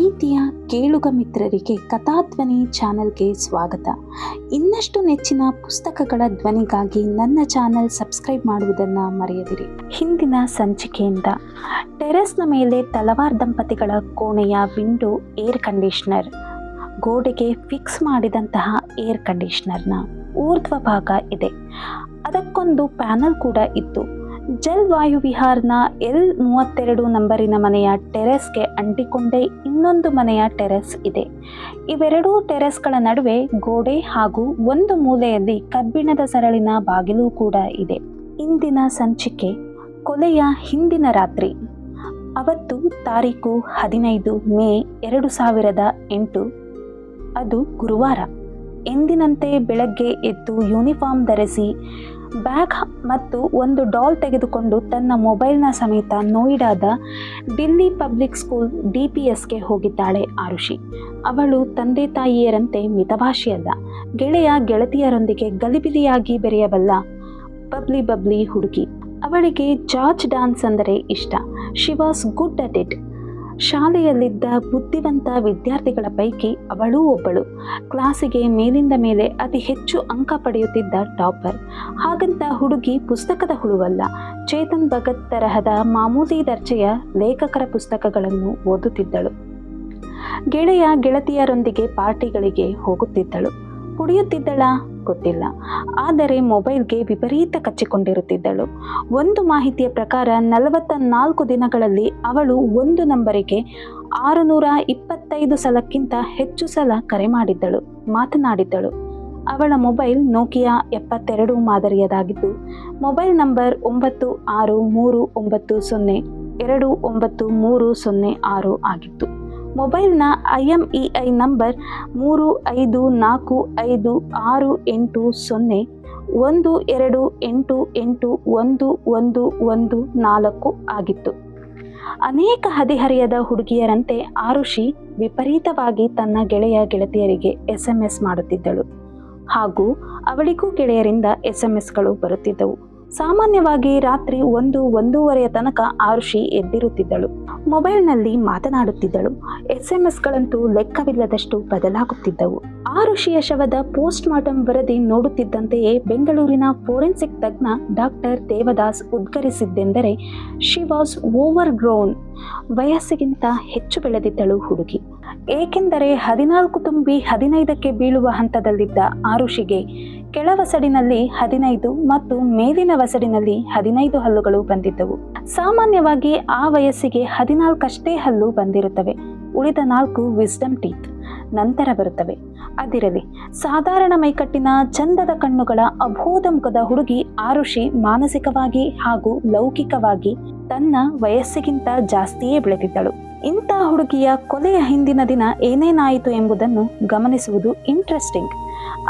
ಪ್ರೀತಿಯ ಕೇಳುಗ ಮಿತ್ರರಿಗೆ ಕಥಾಧ್ವನಿ ಚಾನೆಲ್ಗೆ ಸ್ವಾಗತ. ಇನ್ನಷ್ಟು ನೆಚ್ಚಿನ ಪುಸ್ತಕಗಳ ಧ್ವನಿಗಾಗಿ ನನ್ನ ಚಾನೆಲ್ ಸಬ್ಸ್ಕ್ರೈಬ್ ಮಾಡುವುದನ್ನು ಮರೆಯದಿರಿ. ಹಿಂದಿನ ಸಂಚಿಕೆಯಿಂದ ಟೆರೆಸ್ನ ಮೇಲೆ ತಲವಾರ್ ದಂಪತಿಗಳ ಕೋಣೆಯ ವಿಂಡೋ ಏರ್ ಕಂಡೀಷನರ್, ಗೋಡೆಗೆ ಫಿಕ್ಸ್ ಮಾಡಿದಂತಹ ಏರ್ ಕಂಡೀಷನರ್ನ ಊರ್ಧ್ವ ಭಾಗ ಇದೆ. ಅದಕ್ಕೊಂದು ಪ್ಯಾನಲ್ ಕೂಡ ಇತ್ತು. ಜಲ್ವಾಯು ವಿಹಾರ್ನ L32 ನಂಬರಿನ ಮನೆಯ ಟೆರೆಸ್ಗೆ ಅಂಟಿಕೊಂಡೇ ಇನ್ನೊಂದು ಮನೆಯ ಟೆರೆಸ್ ಇದೆ. ಇವೆರಡೂ ಟೆರೆಸ್ಗಳ ನಡುವೆ ಗೋಡೆ ಹಾಗೂ ಒಂದು ಮೂಲೆಯಲ್ಲಿ ಕಬ್ಬಿಣದ ಸರಳಿನ ಬಾಗಿಲು ಕೂಡ ಇದೆ. ಇಂದಿನ ಸಂಚಿಕೆ ಕೊಲೆಯ ಹಿಂದಿನ ರಾತ್ರಿ. ಅವತ್ತು ತಾರೀಕು 15 ಮೇ 2008. ಅದು ಗುರುವಾರ. ಎಂದಿನಂತೆ ಬೆಳಗ್ಗೆ ಎದ್ದು ಯೂನಿಫಾರ್ಮ್ ಧರಿಸಿ ಬ್ಯಾಗ್ ಮತ್ತು ಒಂದು ಡಾಲ್ ತೆಗೆದುಕೊಂಡು ತನ್ನ ಮೊಬೈಲ್ನ ಸಮೇತ ನೋಯ್ಡಾದ ದಿಲ್ಲಿ ಪಬ್ಲಿಕ್ ಸ್ಕೂಲ್ DPSಗೆ ಹೋಗಿದ್ದಾಳೆ ಆರುಷಿ. ಅವಳು ತಂದೆ ತಾಯಿಯರಂತೆ ಮಿತಭಾಷಿಯಲ್ಲ, ಗೆಳೆಯ ಗೆಳತಿಯರೊಂದಿಗೆ ಗಲಿಬಿಲಿಯಾಗಿ ಬೆರೆಯಬಲ್ಲ ಬಬ್ಲಿ ಹುಡುಗಿ. ಅವಳಿಗೆ ಜಾರ್ಜ್ ಡ್ಯಾನ್ಸ್ ಅಂದರೆ ಇಷ್ಟ. She was good at it. ಶಾಲೆಯಲ್ಲಿದ್ದ ಬುದ್ಧಿವಂತ ವಿದ್ಯಾರ್ಥಿಗಳ ಪೈಕಿ ಅವಳೂ ಒಬ್ಬಳು. ಕ್ಲಾಸಿಗೆ ಮೇಲಿಂದ ಮೇಲೆ ಅತಿ ಹೆಚ್ಚು ಅಂಕ ಪಡೆಯುತ್ತಿದ್ದ ಟಾಪರ್. ಹಾಗಂತ ಹುಡುಗಿ ಪುಸ್ತಕದ ಹುಳುವಲ್ಲ. ಚೇತನ್ ಭಗತ್ ತರಹದ ಮಾಮೂಲಿ ದರ್ಜೆಯ ಲೇಖಕರ ಪುಸ್ತಕಗಳನ್ನು ಓದುತ್ತಿದ್ದಳು. ಗೆಳೆಯ ಗೆಳತಿಯರೊಂದಿಗೆ ಪಾರ್ಟಿಗಳಿಗೆ ಹೋಗುತ್ತಿದ್ದಳು. ಕುಡಿಯುತ್ತಿದ್ದಳ ಗೊತ್ತಿಲ್ಲ, ಆದರೆ ಮೊಬೈಲ್ಗೆ ವಿಪರೀತ ಕಚ್ಚಿಕೊಂಡಿರುತ್ತಿದ್ದಳು. ಒಂದು ಮಾಹಿತಿಯ ಪ್ರಕಾರ 44 ದಿನಗಳಲ್ಲಿ ಅವಳು ಒಂದು ನಂಬರಿಗೆ 625 ಸಲಕ್ಕಿಂತ ಹೆಚ್ಚು ಸಲ ಕರೆ ಮಾಡಿದ್ದಳು, ಮಾತನಾಡಿದ್ದಳು. ಅವಳ ಮೊಬೈಲ್ ನೋಕಿಯಾ 72 ಮಾದರಿಯದಾಗಿದ್ದು ಮೊಬೈಲ್ ನಂಬರ್ 9639029306 ಆಗಿತ್ತು. ಮೊಬೈಲ್ನ IMEI ನಂಬರ್ 35465881281114 ಆಗಿತ್ತು. ಅನೇಕ ಹದಿಹರೆಯದ ಹುಡುಗಿಯರಂತೆ ಆರುಷಿ ವಿಪರೀತವಾಗಿ ತನ್ನ ಗೆಳೆಯ ಗೆಳತಿಯರಿಗೆ SMS ಮಾಡುತ್ತಿದ್ದಳು. ಹಾಗೂ ಅವಳಿಗೂ ಗೆಳೆಯರಿಂದ SMSಗಳು ಬರುತ್ತಿದ್ದವು. ಸಾಮಾನ್ಯವಾಗಿ ರಾತ್ರಿ 1-1:30 ತನಕ ಆರುಷಿ ಎದ್ದಿರುತ್ತಿದ್ದಳು. ಮೊಬೈಲ್ನಲ್ಲಿ ಮಾತನಾಡುತ್ತಿದ್ದಳು. SMSಗಳಂತೂ ಲೆಕ್ಕವಿಲ್ಲದಷ್ಟು ಬದಲಾಗುತ್ತಿದ್ದವು. ಆರುಷಿಯ ಶವದ ಪೋಸ್ಟ್ ಮಾರ್ಟಮ್ ವರದಿ ನೋಡುತ್ತಿದ್ದಂತೆಯೇ ಬೆಂಗಳೂರಿನ ಫೋರೆನ್ಸಿಕ್ ತಜ್ಞ ಡಾಕ್ಟರ್ ದೇವದಾಸ್ ಉದ್ಗರಿಸಿದ್ದೆಂದರೆ, ಶಿ ವಾಸ್ ಓವರ್ ಗ್ರೋನ್. ವಯಸ್ಸಿಗಿಂತ ಹೆಚ್ಚು ಬೆಳೆದಿದ್ದಳು ಹುಡುಗಿ. ಏಕೆಂದರೆ 14 ತುಂಬಿ 15ಕ್ಕೆ ಬೀಳುವ ಹಂತದಲ್ಲಿದ್ದ ಆರುಷಿಗೆ ಕೆಳವಸಡಿನಲ್ಲಿ 15 ಮತ್ತು ಮೇಲಿನ ವಸಡಿನಲ್ಲಿ 15 ಹಲ್ಲುಗಳು ಬಂದಿದ್ದವು. ಸಾಮಾನ್ಯವಾಗಿ ಆ ವಯಸ್ಸಿಗೆ 14 ಹಲ್ಲು ಬಂದಿರುತ್ತವೆ. ಉಳಿದ 4 ವಿಸ್ಡಮ್ ಟೀತ್ ನಂತರ ಬರುತ್ತವೆ. ಅದಿರಲಿ, ಸಾಧಾರಣ ಮೈಕಟ್ಟಿನ ಚಂದದ ಕಣ್ಣುಗಳ ಅಬೋಧ ಮುಖದ ಹುಡುಗಿ ಆರುಷಿ ಮಾನಸಿಕವಾಗಿ ಹಾಗೂ ಲೌಕಿಕವಾಗಿ ತನ್ನ ವಯಸ್ಸಿಗಿಂತ ಜಾಸ್ತಿಯೇ ಬೆಳೆದಿದ್ದಳು. ಇಂಥ ಹುಡುಗಿಯ ಕೊಲೆಯ ಹಿಂದಿನ ದಿನ ಏನೇನಾಯಿತು ಎಂಬುದನ್ನು ಗಮನಿಸುವುದು ಇಂಟ್ರೆಸ್ಟಿಂಗ್.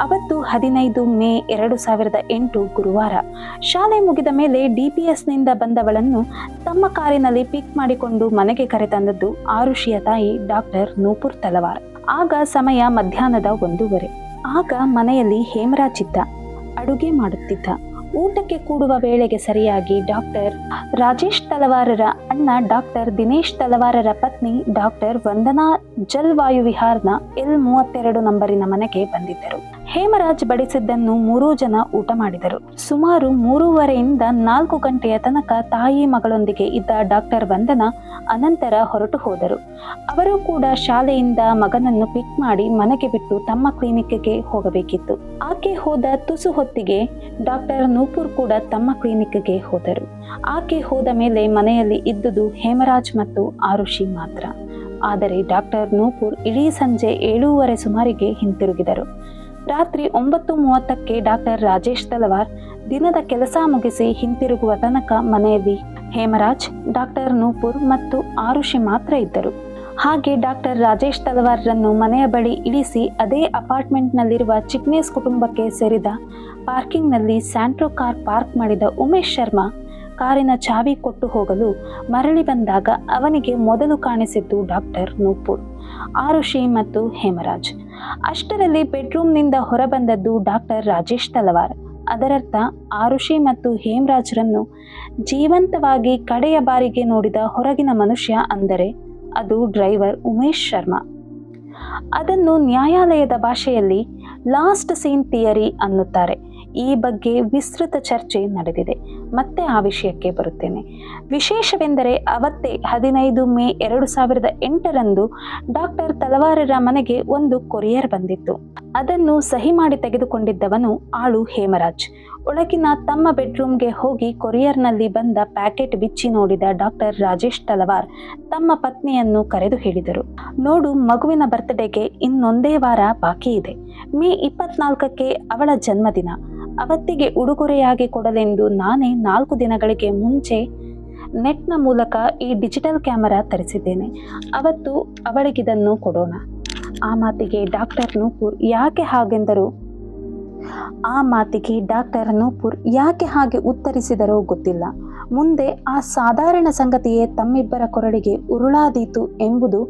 ಅವತ್ತು 15 ಮೇ 2008 ಗುರುವಾರ. ಶಾಲೆ ಮುಗಿದ ಮೇಲೆ DPSನಿಂದ ಬಂದವಳನ್ನು ತಮ್ಮ ಕಾರಿನಲ್ಲಿ ಪಿಕ್ ಮಾಡಿಕೊಂಡು ಮನೆಗೆ ಕರೆತಂದದ್ದು ಆರುಷಿಯ ತಾಯಿ ಡಾಕ್ಟರ್ ನೂಪುರ್ ತಲವಾರ್. ಆಗ ಸಮಯ ಮಧ್ಯಾಹ್ನದ 1:30. ಆಗ ಮನೆಯಲ್ಲಿ ಹೇಮರಾಜ್ ಇದ್ದ. ಅಡುಗೆ ಮಾಡುತ್ತಿದ್ದ. ಊಟಕ್ಕೆ ಕೂಡುವ ವೇಳೆಗೆ ಸರಿಯಾಗಿ ಡಾಕ್ಟರ್ ರಾಜೇಶ್ ತಲವಾರರ ಅಣ್ಣ ಡಾಕ್ಟರ್ ದಿನೇಶ್ ತಲವಾರರ ಪತ್ನಿ ಡಾಕ್ಟರ್ ವಂದನಾ ಜಲ್ವಾಯು ವಿಹಾರ್ನ L32 ನಂಬರಿನ ಮನೆಗೆ ಬಂದಿದ್ದರು. ಹೇಮರಾಜ್ ಬಡಿಸಿದ್ದನ್ನು 3 ಜನ ಊಟ ಮಾಡಿದರು. ಸುಮಾರು 3:30ಯಿಂದ 4 ಗಂಟೆಯ ತನಕ ತಾಯಿ ಮಗಳೊಂದಿಗೆ ಇದ್ದ ಡಾಕ್ಟರ್ ವಂದನಾ ಅನಂತರ ಹೊರಟು ಹೋದರು. ಅವರು ಕೂಡ ಶಾಲೆಯಿಂದ ಮಗನನ್ನು ಪಿಕ್ ಮಾಡಿ ಮನೆಗೆ ಬಿಟ್ಟು ತಮ್ಮ ಕ್ಲಿನಿಕ್ಗೆ ಹೋಗಬೇಕಿತ್ತು. ಆಕೆ ಹೋದ ತುಸು ಹೊತ್ತಿಗೆ ಡಾಕ್ಟರ್ ನೂಪುರ್ ಕೂಡ ತಮ್ಮ ಕ್ಲಿನಿಕ್ಗೆ ಹೋದರು. ಆಕೆ ಹೋದ ಮೇಲೆ ಮನೆಯಲ್ಲಿ ಇದ್ದುದು ಹೇಮರಾಜ್ ಮತ್ತು ಆರುಷಿ ಮಾತ್ರ. ಆದರೆ ಡಾಕ್ಟರ್ ನೂಪುರ್ ಇಡೀ ಸಂಜೆ 7:30 ಸುಮಾರಿಗೆ ಹಿಂತಿರುಗಿದರು. ರಾತ್ರಿ 9:30ಕ್ಕೆ ಡಾಕ್ಟರ್ ರಾಜೇಶ್ ತಲವಾರ್ ದಿನದ ಕೆಲಸ ಮುಗಿಸಿ ಹಿಂತಿರುಗುವ ತನಕ ಮನೆಯಲ್ಲಿ ಹೇಮರಾಜ್, ಡಾಕ್ಟರ್ ನೂಪುರ್ ಮತ್ತು ಆರುಷಿ ಮಾತ್ರ ಇದ್ದರು. ಹಾಗೆ ಡಾಕ್ಟರ್ ರಾಜೇಶ್ ತಲವಾರ್ರನ್ನು ಮನೆಯ ಬಳಿ ಇಳಿಸಿ ಅದೇ ಅಪಾರ್ಟ್ಮೆಂಟ್ನಲ್ಲಿರುವ ಚಿಕ್ನೇಸ್ ಕುಟುಂಬಕ್ಕೆ ಸೇರಿದ ಪಾರ್ಕಿಂಗ್ನಲ್ಲಿ ಸ್ಯಾಂಟ್ರೋ ಕಾರ್ ಪಾರ್ಕ್ ಮಾಡಿದ ಉಮೇಶ್ ಶರ್ಮಾ ಕಾರಿನ ಚಾವಿ ಕೊಟ್ಟು ಹೋಗಲು ಮರಳಿ ಬಂದಾಗ ಅವನಿಗೆ ಮೊದಲು ಕಾಣಿಸಿದ್ದು ಡಾಕ್ಟರ್ ನೂಪುರ್, ಆರುಷಿ ಮತ್ತು ಹೇಮರಾಜ್. ಅಷ್ಟರಲ್ಲಿ ಬೆಡ್ರೂಮ್ನಿಂದ ಹೊರಬಂದದ್ದು ಡಾಕ್ಟರ್ ರಾಜೇಶ್ ತಲವಾರ್. ಅದರರ್ಥ ಆರುಷಿ ಮತ್ತು ಹೇಮರಾಜ್ರನ್ನು ಜೀವಂತವಾಗಿ ಕಡೆಯ ಬಾರಿಗೆ ನೋಡಿದ ಹೊರಗಿನ ಮನುಷ್ಯ ಅಂದರೆ ಅದು ಡ್ರೈವರ್ ಉಮೇಶ್ ಶರ್ಮಾ. ಅದನ್ನು ನ್ಯಾಯಾಲಯದ ಭಾಷೆಯಲ್ಲಿ ಲಾಸ್ಟ್ ಸೀನ್ ಥಿಯರಿ ಅನ್ನುತ್ತಾರೆ. ಈ ಬಗ್ಗೆ ವಿಸ್ತೃತ ಚರ್ಚೆ ನಡೆದಿದೆ. ಮತ್ತೆ ಆ ವಿಷಯಕ್ಕೆ ಬರುತ್ತೇನೆ. ವಿಶೇಷವೆಂದರೆ ಅವತ್ತೇ 15 ಮೇ 2008ರಂದು ಡಾಕ್ಟರ್ ತಲವಾರರ ಮನೆಗೆ ಒಂದು ಕೊರಿಯರ್ ಬಂದಿತ್ತು. ಅದನ್ನು ಸಹಿ ಮಾಡಿ ತೆಗೆದುಕೊಂಡಿದ್ದವನು ಆಳು ಹೇಮರಾಜ್. ಒಳಗಿನ ತಮ್ಮ ಬೆಡ್ರೂಮ್ಗೆ ಹೋಗಿ ಕೊರಿಯರ್ನಲ್ಲಿ ಬಂದ ಪ್ಯಾಕೆಟ್ ಬಿಚ್ಚಿ ನೋಡಿದ ಡಾಕ್ಟರ್ ರಾಜೇಶ್ ತಲವಾರ್ ತಮ್ಮ ಪತ್ನಿಯನ್ನು ಕರೆದು ಹೇಳಿದರು, ನೋಡು, ಮಗುವಿನ ಬರ್ತ್ಡೇಗೆ ಇನ್ನೊಂದೇ ವಾರ ಬಾಕಿ ಇದೆ. ಮೇ 24ಕ್ಕೆ ಅವಳ ಜನ್ಮದಿನ. ಅವತ್ತಿಗೆ ಉಡುಗೊರೆಯಾಗಿ ಕೊಡಲೆಂದು ನಾನೇ 4 ದಿನಗಳಿಗೆ ಮುಂಚೆ ನೆಟ್ನ ಮೂಲಕ ಈ ಡಿಜಿಟಲ್ ಕ್ಯಾಮರಾ ತರಿಸಿದ್ದೇನೆ. ಅವತ್ತು ಅವಳಿಗಿದನ್ನು ಕೊಡೋಣ. ಆ ಮಾತಿಗೆ ಡಾಕ್ಟರ್ ನೂಪುರ್ ಯಾಕೆ ಹಾಗೆ ಉತ್ತರಿಸಿದರೋ ಗೊತ್ತಿಲ್ಲ. ಮುಂದೆ ಆ ಸಾಧಾರಣ ಸಂಗತಿಯೇ ತಮ್ಮಿಬ್ಬರ ಕೊರಳಿಗೆ ಉರುಳಾದೀತು ಎಂಬುದು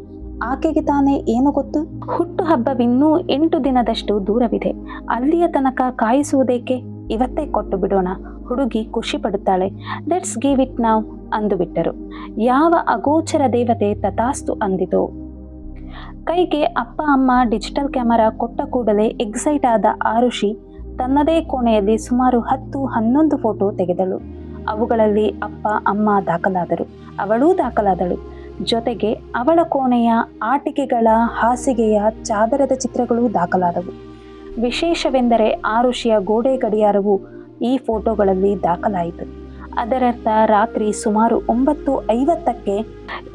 ಆಕೆಗೆ ತಾನೇ ಏನು ಗೊತ್ತು. ಹುಟ್ಟುಹಬ್ಬವಿನ್ನೂ 8 ದಿನದಷ್ಟು ದೂರವಿದೆ. ಅಲ್ಲಿಯ ತನಕ ಕಾಯಿಸುವುದೇಕೆ? ಇವತ್ತೇ ಕೊಟ್ಟು ಬಿಡೋಣ. ಹುಡುಗಿ ಖುಷಿ ಪಡುತ್ತಾಳೆ. ಲೆಟ್ಸ್ ಗಿವ್ ಇಟ್ ನಾವ್ ಅಂದುಬಿಟ್ಟರು. ಯಾವ ಅಗೋಚರ ದೇವತೆ ತಥಾಸ್ತು ಅಂದಿತೋ. ಕೈಗೆ ಅಪ್ಪ ಅಮ್ಮ ಡಿಜಿಟಲ್ ಕ್ಯಾಮರಾ ಕೊಟ್ಟ ಕೂಡಲೇ ಎಕ್ಸೈಟ್ ಆದ ಆರುಷಿ ತನ್ನದೇ ಕೋಣೆಯಲ್ಲಿ ಸುಮಾರು 10-11 ಫೋಟೋ ತೆಗೆದಳು. ಅವುಗಳಲ್ಲಿ ಅಪ್ಪ ಅಮ್ಮ ದಾಖಲಾದರು, ಅವಳೂ ದಾಖಲಾದಳು. ಜೊತೆಗೆ ಅವಳ ಕೋಣೆಯ ಆಟಿಕೆಗಳ, ಹಾಸಿಗೆಯ, ಚಾದರದ ಚಿತ್ರಗಳೂ ದಾಖಲಾದವು. ವಿಶೇಷವೆಂದರೆ ಆರುಷಿಯ ಗೋಡೆ ಗಡಿಯಾರವು ಈ ಫೋಟೋಗಳಲ್ಲಿ ದಾಖಲಾಯಿತು. ಅದರರ್ಥ ರಾತ್ರಿ ಸುಮಾರು 9:50ಕ್ಕೆ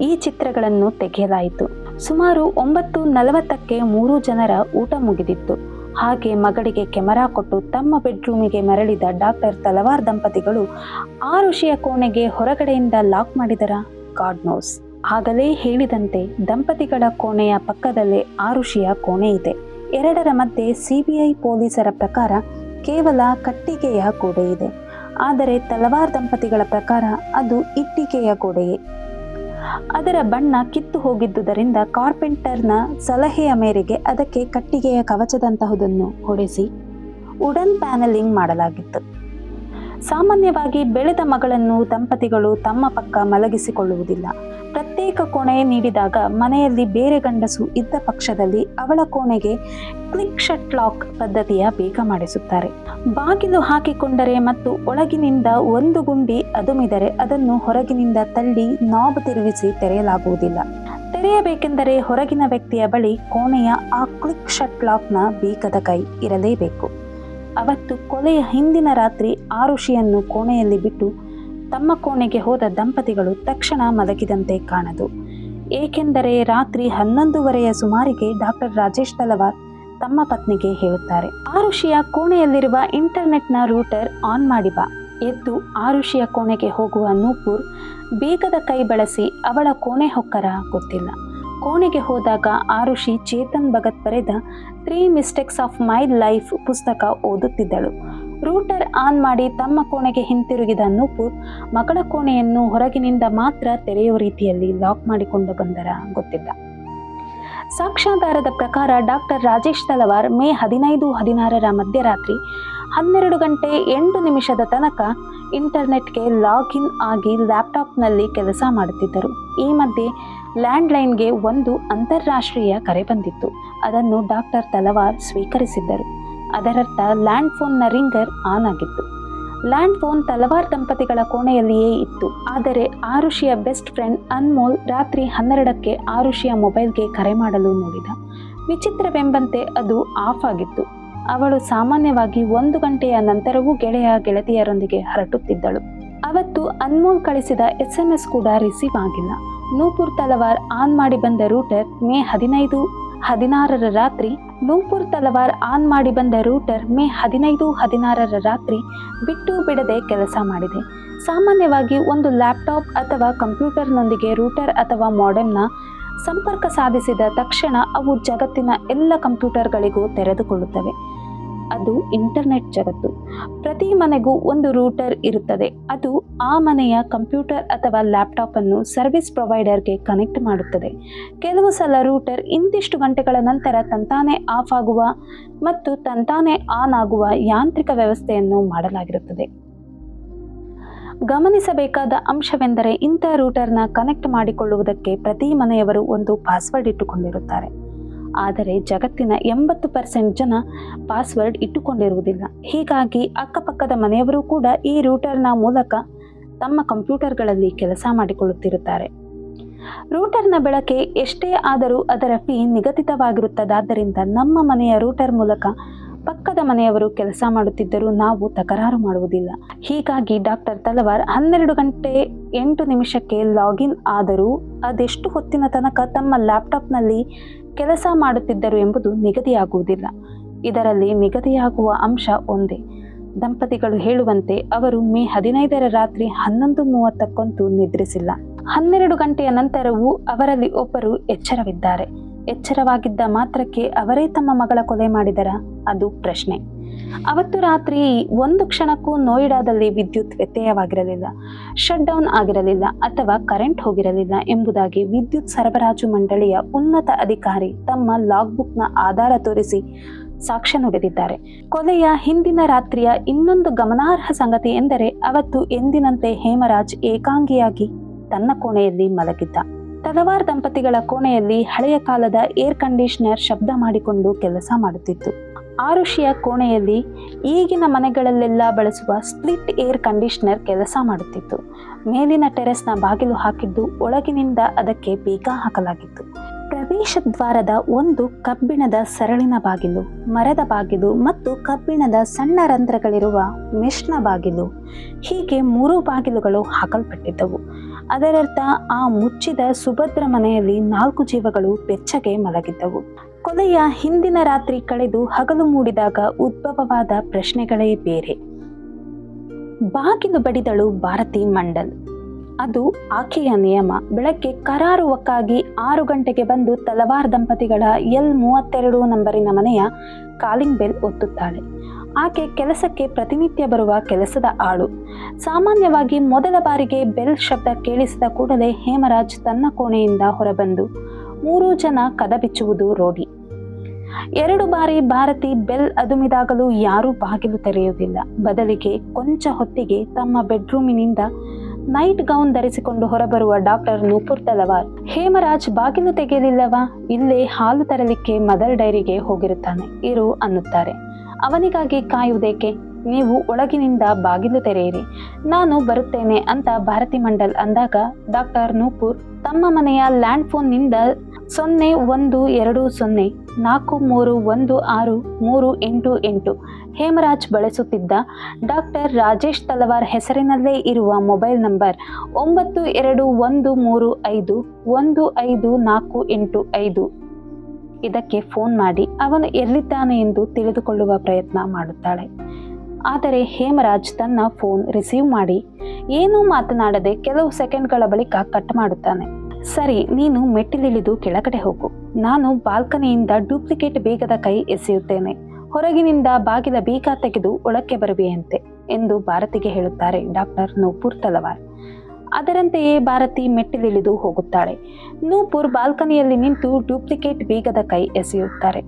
ಈ ಚಿತ್ರಗಳನ್ನು ತೆಗೆಯಲಾಯಿತು. ಸುಮಾರು 9:40ಕ್ಕೆ 3 ಜನರ ಊಟ ಮುಗಿದಿತ್ತು. ಹಾಗೆ ಮಗಳಿಗೆ ಕೆಮರಾ ಕೊಟ್ಟು ತಮ್ಮ ಬೆಡ್ರೂಮಿಗೆ ಮರಳಿದ ಡಾಕ್ಟರ್ ತಲವಾರ್ ದಂಪತಿಗಳು ಆರುಷಿಯ ಕೋಣೆಗೆ ಹೊರಗಡೆಯಿಂದ ಲಾಕ್ ಮಾಡಿದರ? God knows. ಆಗಲೇ ಹೇಳಿದಂತೆ ದಂಪತಿಗಳ ಕೋಣೆಯ ಪಕ್ಕದಲ್ಲೇ ಆರುಷಿಯ ಕೋಣೆ ಇದೆ. ಎರಡರ ಮಧ್ಯೆ ಸಿಬಿಐ ಪೊಲೀಸರ ಪ್ರಕಾರ ಕೇವಲ ಕಟ್ಟಿಗೆಯ ಗೋಡೆ ಇದೆ. ಆದರೆ ತಲವಾರ್ ದಂಪತಿಗಳ ಪ್ರಕಾರ ಅದು ಇಟ್ಟಿಗೆಯ ಗೋಡೆಯೇ. ಅದರ ಬಣ್ಣ ಕಿತ್ತು ಹೋಗಿದ್ದುದರಿಂದ ಕಾರ್ಪೆಂಟರ್ನ ಸಲಹೆಯ ಮೇರೆಗೆ ಅದಕ್ಕೆ ಕಟ್ಟಿಗೆಯ ಕವಚದಂತಹುದನ್ನು ಹೊಡೆಸಿ ವುಡನ್ ಪ್ಯಾನಲಿಂಗ್ ಮಾಡಲಾಗಿತ್ತು. ಸಾಮಾನ್ಯವಾಗಿ ಬೆಳೆದ ಮಗಳನ್ನು ದಂಪತಿಗಳು ತಮ್ಮ ಪಕ್ಕ ಮಲಗಿಸಿಕೊಳ್ಳುವುದಿಲ್ಲ. ಪ್ರತ್ಯೇಕ ಕೋಣೆ ನೀಡಿದಾಗ ಮನೆಯಲ್ಲಿ ಬೇರೆ ಗಂಡಸು ಇದ್ದ ಪಕ್ಷದಲ್ಲಿ ಅವಳ ಕೋಣೆಗೆ ಕ್ಲಿಕ್ ಶಟ್ ಲಾಕ್ ಪದ್ಧತಿಯ ಬೇಗ ಮಾಡಿಸುತ್ತಾರೆ. ಬಾಗಿಲು ಹಾಕಿಕೊಂಡರೆ ಮತ್ತು ಒಳಗಿನಿಂದ ಒಂದು ಗುಂಡಿ ಅದುಮಿದರೆ ಅದನ್ನು ಹೊರಗಿನಿಂದ ತಳ್ಳಿ ನಾಬ್ ತಿರುಗಿಸಿ ತೆರೆಯಲಾಗುವುದಿಲ್ಲ. ತೆರೆಯಬೇಕೆಂದರೆ ಹೊರಗಿನ ವ್ಯಕ್ತಿಯ ಬಳಿ ಕೋಣೆಯ ಆ ಕ್ಲಿಕ್ ಶಟ್ ಲಾಕ್ನ ಬೀಗದ ಕೈ ಇರಲೇಬೇಕು. ಅವತ್ತು ಕೊಲೆಯ ಹಿಂದಿನ ರಾತ್ರಿ ಆರುಷಿಯನ್ನು ಕೋಣೆಯಲ್ಲಿ ಬಿಟ್ಟು ತಮ್ಮ ಕೋಣೆಗೆ ಹೋದ ದಂಪತಿಗಳು ತಕ್ಷಣ ಮಲಗಿದಂತೆ ಕಾಣದು. ಏಕೆಂದರೆ ರಾತ್ರಿ 11:30ಯ ಸುಮಾರಿಗೆ ಡಾಕ್ಟರ್ ರಾಜೇಶ್ ತಲವಾರ್ ತಮ್ಮ ಪತ್ನಿಗೆ ಹೇಳುತ್ತಾರೆ, ಆರುಷಿಯ ಕೋಣೆಯಲ್ಲಿರುವ ಇಂಟರ್ನೆಟ್ನ ರೂಟರ್ ಆನ್ ಮಾಡಿ ಬಾ. ಎದ್ದು ಆರುಷಿಯ ಕೋಣೆಗೆ ಹೋಗುವ ನೂಪುರ್ ಬೀಗದ ಕೈ ಬಳಸಿ ಅವಳ ಕೋಣೆ ಹೊಕ್ಕರ ಗೊತ್ತಿಲ್ಲ. ಕೋಣೆಗೆ ಹೋದಾಗ ಆರುಷಿ ಚೇತನ್ ಭಗತ್ ಬರೆದ 3 ಮಿಸ್ಟೇಕ್ಸ್ ಆಫ್ ಮೈ ಲೈಫ್ ಪುಸ್ತಕ ಓದುತ್ತಿದ್ದಳು. ರೂಟರ್ ಆನ್ ಮಾಡಿ ತಮ್ಮ ಕೋಣೆಗೆ ಹಿಂತಿರುಗಿದ ನೂಪುರ್ ಮಗಳ ಕೋಣೆಯನ್ನು ಹೊರಗಿನಿಂದ ಮಾತ್ರ ತೆರೆಯುವ ರೀತಿಯಲ್ಲಿ ಲಾಕ್ ಮಾಡಿಕೊಂಡು ಬಂದರ ಗೊತ್ತಿಲ್ಲ. ಸಾಕ್ಷ್ಯಾಧಾರದ ಪ್ರಕಾರ ಡಾಕ್ಟರ್ ರಾಜೇಶ್ ತಲವಾರ್ ಮೇ 15-16ರ ಮಧ್ಯರಾತ್ರಿ 12:08 ತನಕ ಇಂಟರ್ನೆಟ್ಗೆ ಲಾಗಿನ್ ಆಗಿ ಲ್ಯಾಪ್ಟಾಪ್ನಲ್ಲಿ ಕೆಲಸ ಮಾಡುತ್ತಿದ್ದರು. ಈ ಮಧ್ಯೆ ಲ್ಯಾಂಡ್ಲೈನ್ಗೆ ಒಂದು ಅಂತಾರಾಷ್ಟ್ರೀಯ ಕರೆ ಬಂದಿತ್ತು. ಅದನ್ನು ಡಾಕ್ಟರ್ ತಲವಾರ್ ಸ್ವೀಕರಿಸಿದ್ದರು. ಅದರರ್ಥ ಲ್ಯಾಂಡ್ ಫೋನ್ನ ರಿಂಗರ್ ಆನ್ ಆಗಿತ್ತು. ಲ್ಯಾಂಡ್ ಫೋನ್ ತಲವಾರ್ ದಂಪತಿಗಳ ಕೋಣೆಯಲ್ಲಿಯೇ ಇತ್ತು. ಆದರೆ ಆರುಷಿಯ ಬೆಸ್ಟ್ ಫ್ರೆಂಡ್ ಅನ್ಮೋಲ್ ರಾತ್ರಿ 12ಕ್ಕೆ ಆರುಷಿಯ ಮೊಬೈಲ್ಗೆ ಕರೆ ಮಾಡಲು ನೋಡಿದ. ವಿಚಿತ್ರವೆಂಬಂತೆ ಅದು ಆಫ್ ಆಗಿತ್ತು. ಅವಳು ಸಾಮಾನ್ಯವಾಗಿ 1 ಗಂಟೆಯ ನಂತರವೂ ಗೆಳತಿಯರೊಂದಿಗೆ ಹೊರಟುತ್ತಿದ್ದಳು. ಅವತ್ತು ಅನ್ಮೋಲ್ ಕಳಿಸಿದ SMS ಕೂಡ ರಿಸೀವ್ ಆಗಿಲ್ಲ. ನೂಪುರ್ ತಲವಾರ್ ಆನ್ ಮಾಡಿ ಬಂದ ರೂಟರ್ ಮೇ 15-16ರ ರಾತ್ರಿ ಬಿಟ್ಟು ಬಿಡದೆ ಕೆಲಸ ಮಾಡಿದೆ. ಸಾಮಾನ್ಯವಾಗಿ ಒಂದು ಲ್ಯಾಪ್ಟಾಪ್ ಅಥವಾ ಕಂಪ್ಯೂಟರ್ನೊಂದಿಗೆ ರೂಟರ್ ಅಥವಾ ಮಾಡೆಮ್ನ ಸಂಪರ್ಕ ಸಾಧಿಸಿದ ತಕ್ಷಣ ಅವು ಜಗತ್ತಿನ ಎಲ್ಲ ಕಂಪ್ಯೂಟರ್ಗಳಿಗೂ ತೆರೆದುಕೊಳ್ಳುತ್ತವೆ. ಅದು ಇಂಟರ್ನೆಟ್ ಜಗತ್ತು. ಪ್ರತಿ ಮನೆಗೂ ಒಂದು ರೂಟರ್ ಇರುತ್ತದೆ. ಅದು ಆ ಮನೆಯ ಕಂಪ್ಯೂಟರ್ ಅಥವಾ ಲ್ಯಾಪ್ಟಾಪ್ ಅನ್ನು ಸರ್ವಿಸ್ ಪ್ರೊವೈಡರ್ಗೆ ಕನೆಕ್ಟ್ ಮಾಡುತ್ತದೆ. ಕೆಲವು ಸಲ ರೂಟರ್ ಇಂತಿಷ್ಟು ಗಂಟೆಗಳ ನಂತರ ತಂತಾನೇ ಆಫ್ ಆಗುವ ಮತ್ತು ತಂತಾನೇ ಆನ್ ಆಗುವ ಯಾಂತ್ರಿಕ ವ್ಯವಸ್ಥೆಯನ್ನು ಮಾಡಲಾಗಿರುತ್ತದೆ. ಗಮನಿಸಬೇಕಾದ ಅಂಶವೆಂದರೆ ಇಂಥ ರೂಟರ್ನ ಕನೆಕ್ಟ್ ಮಾಡಿಕೊಳ್ಳುವುದಕ್ಕೆ ಪ್ರತಿ ಮನೆಯವರು ಒಂದು ಪಾಸ್ವರ್ಡ್ ಇಟ್ಟುಕೊಂಡಿರುತ್ತಾರೆ. ಆದರೆ ಜಗತ್ತಿನ 80% ಜನ ಪಾಸ್ವರ್ಡ್ ಇಟ್ಟುಕೊಂಡಿರುವುದಿಲ್ಲ. ಹೀಗಾಗಿ ಅಕ್ಕಪಕ್ಕದ ಮನೆಯವರು ಕೂಡ ಈ ರೂಟರ್ನ ಮೂಲಕ ತಮ್ಮ ಕಂಪ್ಯೂಟರ್ಗಳಲ್ಲಿ ಕೆಲಸ ಮಾಡಿಕೊಳ್ಳುತ್ತಿರುತ್ತಾರೆ. ರೂಟರ್ನ ಬಳಕೆ ಎಷ್ಟೇ ಆದರೂ ಅದರ ಫೀ ನಿಗದಿತವಾಗಿರುತ್ತದಾದ್ದರಿಂದ ನಮ್ಮ ಮನೆಯ ರೂಟರ್ ಮೂಲಕ ಪಕ್ಕದ ಮನೆಯವರು ಕೆಲಸ ಮಾಡುತ್ತಿದ್ದರೂ ನಾವು ತಕರಾರು ಮಾಡುವುದಿಲ್ಲ. ಹೀಗಾಗಿ ಡಾಕ್ಟರ್ ತಲವಾರ್ 12 ಗಂಟೆ 8 ನಿಮಿಷಕ್ಕೆ ಲಾಗಿನ್ ಆದರೂ ಅದೆಷ್ಟು ಹೊತ್ತಿನ ತನಕ ತಮ್ಮ ಲ್ಯಾಪ್ಟಾಪ್ನಲ್ಲಿ ಕೆಲಸ ಮಾಡುತ್ತಿದ್ದರು ಎಂಬುದು ನಿಗದಿಯಾಗುವುದಿಲ್ಲ. ಇದರಲ್ಲಿ ನಿಗದಿಯಾಗುವ ಅಂಶ ಒಂದೇ. ದಂಪತಿಗಳು ಹೇಳುವಂತೆ ಅವರು ಮೇ 15ರ ರಾತ್ರಿ 11:30ಕ್ಕಂತೂ ನಿದ್ರಿಸಿಲ್ಲ. 12 ಗಂಟೆಯ ನಂತರವೂ ಅವರಲ್ಲಿ ಒಬ್ಬರು ಎಚ್ಚರವಿದ್ದಾರೆ. ಎಚ್ಚರವಾಗಿದ್ದ ಮಾತ್ರಕ್ಕೆ ಅವರೇ ತಮ್ಮ ಮಗಳ ಕೊಲೆ ಮಾಡಿದರ? ಅದು ಪ್ರಶ್ನೆ. ಅವತ್ತು ರಾತ್ರಿ ಒಂದು ಕ್ಷಣಕ್ಕೂ ನೋಯ್ಡಾದಲ್ಲಿ ವಿದ್ಯುತ್ ವ್ಯತ್ಯಯವಾಗಿರಲಿಲ್ಲ, ಶಟ್ ಡೌನ್ ಆಗಿರಲಿಲ್ಲ ಅಥವಾ ಕರೆಂಟ್ ಹೋಗಿರಲಿಲ್ಲ ಎಂಬುದಾಗಿ ವಿದ್ಯುತ್ ಸರಬರಾಜು ಮಂಡಳಿಯ ಉನ್ನತ ಅಧಿಕಾರಿ ತಮ್ಮ ಲಾಗ್ಬುಕ್ನ ಆಧಾರ ತೋರಿಸಿ ಸಾಕ್ಷ್ಯ ನುಡಿದಿದ್ದಾರೆ. ಕೊಲೆಯ ಹಿಂದಿನ ರಾತ್ರಿಯ ಇನ್ನೊಂದು ಗಮನಾರ್ಹ ಸಂಗತಿ ಎಂದರೆ ಅವತ್ತು ಎಂದಿನಂತೆ ಹೇಮರಾಜ್ ಏಕಾಂಗಿಯಾಗಿ ತನ್ನ ಕೋಣೆಯಲ್ಲಿ ಮಲಗಿದ್ದ. ತಲವಾರ್ ದಂಪತಿಗಳ ಕೋಣೆಯಲ್ಲಿ ಹಳೆಯ ಕಾಲದ ಏರ್ ಕಂಡೀಷನರ್ ಶಬ್ದ ಮಾಡಿಕೊಂಡು ಕೆಲಸ ಮಾಡುತ್ತಿತ್ತು. ಆರುಷಿಯ ಕೋಣೆಯಲ್ಲಿ ಈಗಿನ ಮನೆಗಳಲ್ಲೆಲ್ಲ ಬಳಸುವ ಸ್ಪ್ಲಿಟ್ ಏರ್ ಕಂಡೀಷನರ್ ಕೆಲಸ ಮಾಡುತ್ತಿತ್ತು. ಮೇಲಿನ ಟೆರೆಸ್ನ ಬಾಗಿಲು ಹಾಕಿದ್ದು ಒಳಗಿನಿಂದ ಅದಕ್ಕೆ ಬೀಗ ಹಾಕಲಾಗಿತ್ತು. ಪ್ರವೇಶ ದ್ವಾರದ ಒಂದು ಕಬ್ಬಿಣದ ಸರಳಿನ ಬಾಗಿಲು, ಮರದ ಬಾಗಿಲು ಮತ್ತು ಕಬ್ಬಿಣದ ಸಣ್ಣ ರಂಧ್ರಗಳಿರುವ ಮೆಷ್ನ ಬಾಗಿಲು, ಹೀಗೆ 3 ಬಾಗಿಲುಗಳು ಹಾಕಲ್ಪಟ್ಟಿದ್ದವು. ಅದರರ್ಥ ಆ ಮುಚ್ಚಿದ ಸುಭದ್ರ ಮನೆಯಲ್ಲಿ 4 ಜೀವಗಳು ಬೆಚ್ಚಗೆ ಮಲಗಿದ್ದವು. ಕೊಲೆಯ ಹಿಂದಿನ ರಾತ್ರಿ ಕಳೆದು ಹಗಲು ಮೂಡಿದಾಗ ಉದ್ಭವವಾದ ಪ್ರಶ್ನೆಗಳೇ ಬೇರೆ. ಬಾಗಿಲು ಬಡಿದಳು ಭಾರತಿ ಮಂಡಲ್. ಅದು ಆಕೆಯ ನಿಯಮ. ಬೆಳಗ್ಗೆ ಕರಾರುವಕ್ಕಾಗಿ 6 ಗಂಟೆಗೆ ಬಂದು ತಲವಾರ್ ದಂಪತಿಗಳ L32 ನಂಬರಿನ ಮನೆಯ ಕಾಲಿಂಗ್ ಬೆಲ್ ಒತ್ತುತ್ತಾಳೆ. ಆಕೆ ಕೆಲಸಕ್ಕೆ ಪ್ರತಿನಿತ್ಯ ಬರುವ ಕೆಲಸದ ಆಳು. ಸಾಮಾನ್ಯವಾಗಿ ಮೊದಲ ಬಾರಿಗೆ ಬೆಲ್ ಶಬ್ದ ಕೇಳಿಸಿದ ಕೂಡಲೇ ಹೇಮರಾಜ್ ತನ್ನ ಕೋಣೆಯಿಂದ ಹೊರಬಂದು 3 ಜನ ಕದ ಬಿಚ್ಚುವುದು ರೂಢಿ. 2 ಬಾರಿ ಭಾರತಿ ಬೆಲ್ ಅದುಮಿದಾಗಲೂ ಯಾರೂ ಬಾಗಿಲು ತೆರೆಯುವುದಿಲ್ಲ. ಬದಲಿಗೆ ಕೊಂಚ ಹೊತ್ತಿಗೆ ತಮ್ಮ ಬೆಡ್ರೂಮಿನಿಂದ ನೈಟ್ ಗೌನ್ ಧರಿಸಿಕೊಂಡು ಹೊರಬರುವ ಡಾಕ್ಟರ್ ನೂಪುರ್ ತಲವಾರ್, ಹೇಮರಾಜ್ ಬಾಗಿಲು ತೆಗೆಯಲಿಲ್ಲವಾ? ಇಲ್ಲೇ ಹಾಲು ತರಲಿಕ್ಕೆ ಮದರ್ ಡೈರಿಗೆ ಹೋಗಿರುತ್ತಾನೆ, ಇರು ಅನ್ನುತ್ತಾರೆ. ಅವನಿಗಾಗಿ ಕಾಯುವುದೇಕೆ? ನೀವು ಒಳಗಿನಿಂದ ಬಾಗಿಲು ತೆರೆಯಿರಿ, ನಾನು ಬರುತ್ತೇನೆ ಅಂತ ಭಾರತಿ ಮಂಡಲ್ ಅಂದಾಗ ಡಾಕ್ಟರ್ ನೂಪುರ್ ತಮ್ಮ ಮನೆಯ ಲ್ಯಾಂಡ್ ಫೋನ್ನಿಂದ 0120431638 ಹೇಮರಾಜ್ ಬಳಸುತ್ತಿದ್ದ ಡಾಕ್ಟರ್ ರಾಜೇಶ್ ತಲವಾರ್ ಹೆಸರಿನಲ್ಲೇ ಇರುವ ಮೊಬೈಲ್ ನಂಬರ್ 9213515485 ಇದಕ್ಕೆ ಫೋನ್ ಮಾಡಿ ಅವನು ಎಲ್ಲಿದ್ದಾನೆ ಎಂದು ತಿಳಿದುಕೊಳ್ಳುವ ಪ್ರಯತ್ನ ಮಾಡುತ್ತಾಳೆ. ಆದರೆ ಹೇಮರಾಜ್ ತನ್ನ ಫೋನ್ ರಿಸೀವ್ ಮಾಡಿ ಏನೂ ಮಾತನಾಡದೆ ಕೆಲವು ಸೆಕೆಂಡ್ಗಳ ಬಳಿಕ ಕಟ್ ಮಾಡುತ್ತಾನೆ. ಸರಿ, ನೀನು ಮೆಟ್ಟಿಲಿಳಿದು ಕೆಳಗಡೆ ಹೋಗು, ನಾನು ಬಾಲ್ಕನಿಯಿಂದ ಡೂಪ್ಲಿಕೇಟ್ ಬೀಗದ ಕೈ ಎಸೆಯುತ್ತೇನೆ, ಹೊರಗಿನಿಂದ ಬಾಗಿಲ ಬೀಗ ತೆಗೆದು ಒಳಕ್ಕೆ ಬರುವೆಯಂತೆ ಎಂದು ಭಾರತಿಗೆ ಹೇಳುತ್ತಾರೆ ಡಾಕ್ಟರ್ ನೂಪುರ್ ತಲವಾರ್. ಅದರಂತೆಯೇ ಭಾರತಿ ಮೆಟ್ಟಿಲಿಳಿದು ಹೋಗುತ್ತಾಳೆ. ನೂಪುರ್ ಬಾಲ್ಕನಿಯಲ್ಲಿ ನಿಂತು ಡೂಪ್ಲಿಕೇಟ್ ಬೀಗದ ಕೈ ಎಸೆಯುತ್ತಾರೆ.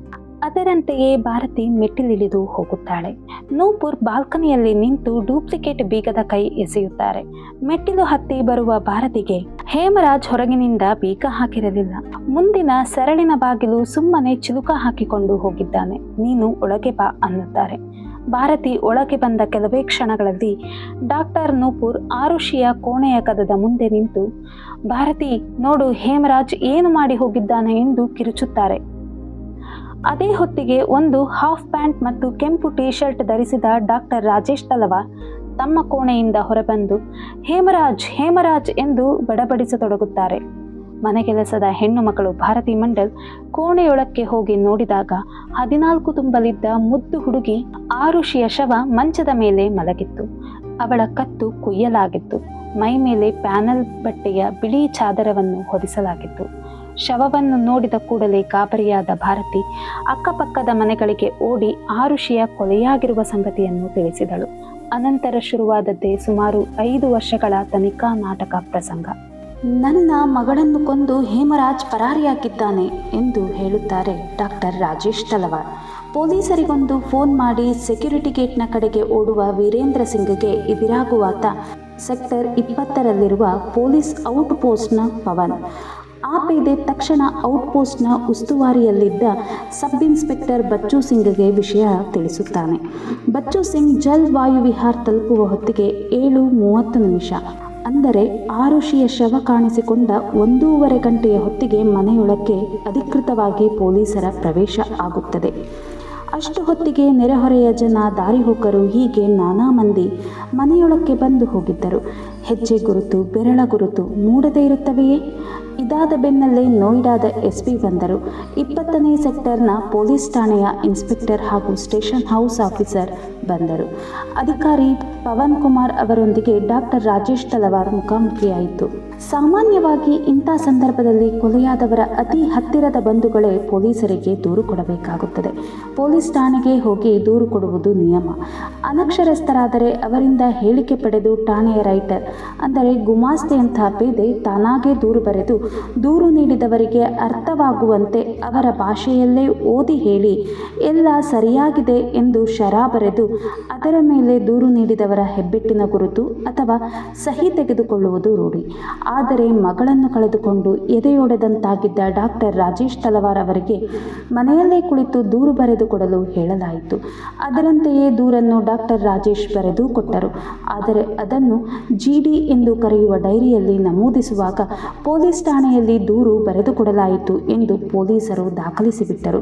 ಅದರಂತೆಯೇ ಭಾರತಿ ಮೆಟ್ಟಿಲಿಳಿದು ಹೋಗುತ್ತಾಳೆ. ನೂಪುರ್ ಬಾಲ್ಕನಿಯಲ್ಲಿ ನಿಂತು ಡೂಪ್ಲಿಕೇಟ್ ಬೀಗದ ಕೈ ಎಸೆಯುತ್ತಾರೆ. ಮೆಟ್ಟಿಲು ಹತ್ತಿ ಬರುವ ಭಾರತಿಗೆ ಹೇಮರಾಜ್ ಹೊರಗಿನಿಂದ ಬೀಗ ಹಾಕಿರಲಿಲ್ಲ. ಮುಂದಿನ ಸರಳಿನ ಬಾಗಿಲು ಸುಮ್ಮನೆ ಚಿಲುಕ ಹಾಕಿಕೊಂಡು ಹೋಗಿದ್ದಾನೆ. ನೀನು ಒಳಗೆ ಬಾ ಅನ್ನುತ್ತಾರೆ. ಭಾರತಿ ಒಳಗೆ ಬಂದ ಕೆಲವೇ ಕ್ಷಣಗಳಲ್ಲಿ ಡಾಕ್ಟರ್ ನೂಪುರ್ ಆರುಷಿಯ ಕೋಣೆಯ ಕದದ ಮುಂದೆ ನಿಂತು, ಭಾರತಿ ನೋಡು, ಹೇಮರಾಜ್ ಏನು ಮಾಡಿ ಹೋಗಿದ್ದಾನೆ ಎಂದು ಕಿರುಚುತ್ತಾರೆ. ಅದೇ ಹೊತ್ತಿಗೆ ಒಂದು ಹಾಫ್ ಪ್ಯಾಂಟ್ ಮತ್ತು ಕೆಂಪು ಟೀ ಶರ್ಟ್ ಧರಿಸಿದ ಡಾಕ್ಟರ್ ರಾಜೇಶ್ ತಲವಾರ್ ತಮ್ಮ ಕೋಣೆಯಿಂದ ಹೊರಬಂದು ಹೇಮರಾಜ್ ಹೇಮರಾಜ್ ಎಂದು ಬಡಬಡಿಸತೊಡಗುತ್ತಾರೆ. ಮನೆಗೆಲಸದ ಹೆಣ್ಣು ಮಗಳು ಭಾರತಿ ಮಂಡಲ್ ಕೋಣೆಯೊಳಕ್ಕೆ ಹೋಗಿ ನೋಡಿದಾಗ 14 ತುಂಬಲಿದ್ದ ಮುದ್ದು ಹುಡುಗಿ ಆರುಷಿಯ ಶವ ಮಂಚದ ಮೇಲೆ ಮಲಗಿತ್ತು. ಅವಳ ಕತ್ತು ಕುಯ್ಯಲಾಗಿತ್ತು. ಮೈ ಮೇಲೆ ಪ್ಯಾನಲ್ ಬಟ್ಟೆಯ ಬಿಳಿ ಚಾದರವನ್ನು ಹೊದಿಸಲಾಗಿತ್ತು. ಶವವನ್ನು ನೋಡಿದ ಕೂಡಲೇ ಗಾಬರಿಯಾದ ಭಾರತಿ ಅಕ್ಕಪಕ್ಕದ ಮನೆಗಳಿಗೆ ಓಡಿ ಆರುಷಿಯ ಕೊಲೆಯಾಗಿರುವ ಸಂಗತಿಯನ್ನು ತಿಳಿಸಿದಳು. ಅನಂತರ ಶುರುವಾದದ್ದೇ ಸುಮಾರು 5 ವರ್ಷಗಳ ತನಿಖಾ ನಾಟಕ ಪ್ರಸಂಗ. ನನ್ನ ಮಗಳನ್ನು ಕೊಂದು ಹೇಮರಾಜ್ ಪರಾರಿಯಾಗಿದ್ದಾನೆ ಎಂದು ಹೇಳುತ್ತಾರೆ ಡಾಕ್ಟರ್ ರಾಜೇಶ್ ತಲವಾರ್. ಪೊಲೀಸರಿಗೊಂದು ಫೋನ್ ಮಾಡಿ ಸೆಕ್ಯೂರಿಟಿ ಗೇಟ್ನ ಕಡೆಗೆ ಓಡುವ ವೀರೇಂದ್ರ ಸಿಂಗ್ಗೆ ಎದುರಾಗುವಾತ ಸೆಕ್ಟರ್ 20ರಲ್ಲಿರುವ ಪೊಲೀಸ್ ಔಟ್ಪೋಸ್ಟ್ನ ಪವನ್. ಆ ಪೇದೆ ತಕ್ಷಣ ಔಟ್ಪೋಸ್ಟ್ನ ಉಸ್ತುವಾರಿಯಲ್ಲಿದ್ದ ಸಬ್ ಇನ್ಸ್ಪೆಕ್ಟರ್ ಬಚ್ಚು ಸಿಂಗ್ಗೆ ವಿಷಯ ತಿಳಿಸುತ್ತಾನೆ. ಬಚ್ಚು ಸಿಂಗ್ ಜಲ್ ವಾಯುವಿಹಾರ್ ತಲುಪುವ ಹೊತ್ತಿಗೆ 7:30 ಅಂದರೆ ಆರುಷಿಯ ಶವ ಕಾಣಿಸಿಕೊಂಡ 1.5 ಗಂಟೆಯ ಹೊತ್ತಿಗೆ ಮನೆಯೊಳಕ್ಕೆ ಅಧಿಕೃತವಾಗಿ ಪೊಲೀಸರ ಪ್ರವೇಶ ಆಗುತ್ತದೆ. ಅಷ್ಟು ಹೊತ್ತಿಗೆ ನೆರೆಹೊರೆಯ ಜನ, ದಾರಿಹೋಕರು ಹೀಗೆ ನಾನಾ ಮಂದಿ ಮನೆಯೊಳಕ್ಕೆ ಬಂದು ಹೋಗಿದ್ದರು. ಹೆಜ್ಜೆ ಗುರುತು, ಬೆರಳ ಗುರುತು ಮೂಡದೇ ಇರುತ್ತವೆಯೇ? ಇದಾದ ಬೆನ್ನಲ್ಲೇ ನೋಯ್ಡಾದ SP ಬಂದರು. 20ನೇ ಸೆಕ್ಟರ್ನ ಪೊಲೀಸ್ ಠಾಣೆಯ ಇನ್ಸ್ಪೆಕ್ಟರ್ ಹಾಗೂ ಸ್ಟೇಷನ್ ಹೌಸ್ ಆಫೀಸರ್ ಬಂದರು. ಅಧಿಕಾರಿ ಪವನ್ ಕುಮಾರ್ ಅವರೊಂದಿಗೆ ಡಾಕ್ಟರ್ ರಾಜೇಶ್ ತಲವಾರ್ ಮುಖಾಮುಖಿಯಾಯಿತು. ಸಾಮಾನ್ಯವಾಗಿ ಇಂಥ ಸಂದರ್ಭದಲ್ಲಿ ಕೊಲೆಯಾದವರ ಅತಿ ಹತ್ತಿರದ ಬಂಧುಗಳೇ ಪೊಲೀಸರಿಗೆ ದೂರು ಕೊಡಬೇಕಾಗುತ್ತದೆ. ಪೊಲೀಸ್ ಠಾಣೆಗೆ ಹೋಗಿ ದೂರು ಕೊಡುವುದು ನಿಯಮ. ಅನಕ್ಷರಸ್ಥರಾದರೆ ಅವರಿಂದ ಹೇಳಿಕೆ ಪಡೆದು ಠಾಣೆಯ ರೈಟರ್ ಅಂದರೆ ಗುಮಾಸ್ತೆಯಂತಹ ಪೇದೆ ತಾನಾಗೇ ದೂರು ಬರೆದು ದೂರು ನೀಡಿದವರಿಗೆ ಅರ್ಥವಾಗುವಂತೆ ಅವರ ಭಾಷೆಯಲ್ಲೇ ಓದಿ ಹೇಳಿ ಎಲ್ಲ ಸರಿಯಾಗಿದೆ ಎಂದು ಶರಾ ಬರೆದು ಅದರ ಮೇಲೆ ದೂರು ನೀಡಿದವರ ಹೆಬ್ಬೆಟ್ಟಿನ ಗುರುತು ಅಥವಾ ಸಹಿ ತೆಗೆದುಕೊಳ್ಳುವುದು ರೂಢಿ. ಆದರೆ ಮಗಳನ್ನು ಕಳೆದುಕೊಂಡು ಎದೆಯೊಡೆದಂತಾಗಿದ್ದ ಡಾಕ್ಟರ್ ರಾಜೇಶ್ ತಲವಾರ್ ಅವರಿಗೆ ಮನೆಯಲ್ಲೇ ಕುಳಿತು ದೂರು ಬರೆದುಕೊಡಲು ಹೇಳಲಾಯಿತು. ಅದರಂತೆಯೇ ದೂರನ್ನು ಡಾಕ್ಟರ್ ರಾಜೇಶ್ ಬರೆದು ಕೊಟ್ಟರು. ಆದರೆ ಅದನ್ನು GD ಎಂದು ಕರೆಯುವ ಡೈರಿಯಲ್ಲಿ ನಮೂದಿಸುವಾಗ ಪೊಲೀಸ್ ಠಾಣೆಯಲ್ಲಿ ದೂರು ಬರೆದುಕೊಡಲಾಯಿತು ಎಂದು ಪೊಲೀಸರು ದಾಖಲಿಸಿಬಿಟ್ಟರು.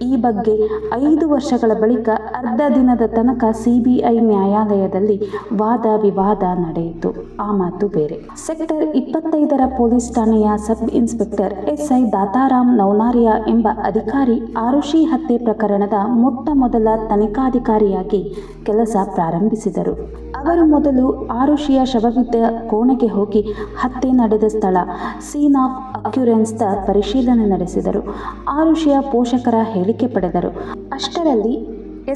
ಈ ಬಗ್ಗೆ 5 ವರ್ಷಗಳ ಬಳಿಕ ಅರ್ಧ ದಿನದ ತನಕ CBI ನ್ಯಾಯಾಲಯದಲ್ಲಿ ವಾದ ವಿವಾದ ನಡೆಯಿತು. ಆ ಮಾತು ಬೇರೆ. ಸೆಕ್ಟರ್ 25ರ ಪೊಲೀಸ್ ಠಾಣೆಯ ಸಬ್ ಇನ್ಸ್ಪೆಕ್ಟರ್ SI ದಾತಾರಾಮ್ ನೌನಾರಿಯಾ ಎಂಬ ಅಧಿಕಾರಿ ಆರುಷಿ ಹತ್ಯೆ ಪ್ರಕರಣದ ಮೊಟ್ಟ ಮೊದಲ ತನಿಖಾಧಿಕಾರಿಯಾಗಿ ಕೆಲಸ ಪ್ರಾರಂಭಿಸಿದರು. ಅವರು ಮೊದಲು ಆರುಷಿಯ ಶವವಿದ್ದ ಕೋಣೆಗೆ ಹೋಗಿ ಹತ್ಯೆ ನಡೆದ ಸ್ಥಳ ಸೀನ್ ಆಫ್ ಅಕ್ಯುರೆನ್ಸ್ದ ಪರಿಶೀಲನೆ ನಡೆಸಿದರು. ಆರುಷಿಯ ಪೋಷಕರ ಹೇಳಿಕೆ ಪಡೆದರು. ಅಷ್ಟರಲ್ಲಿ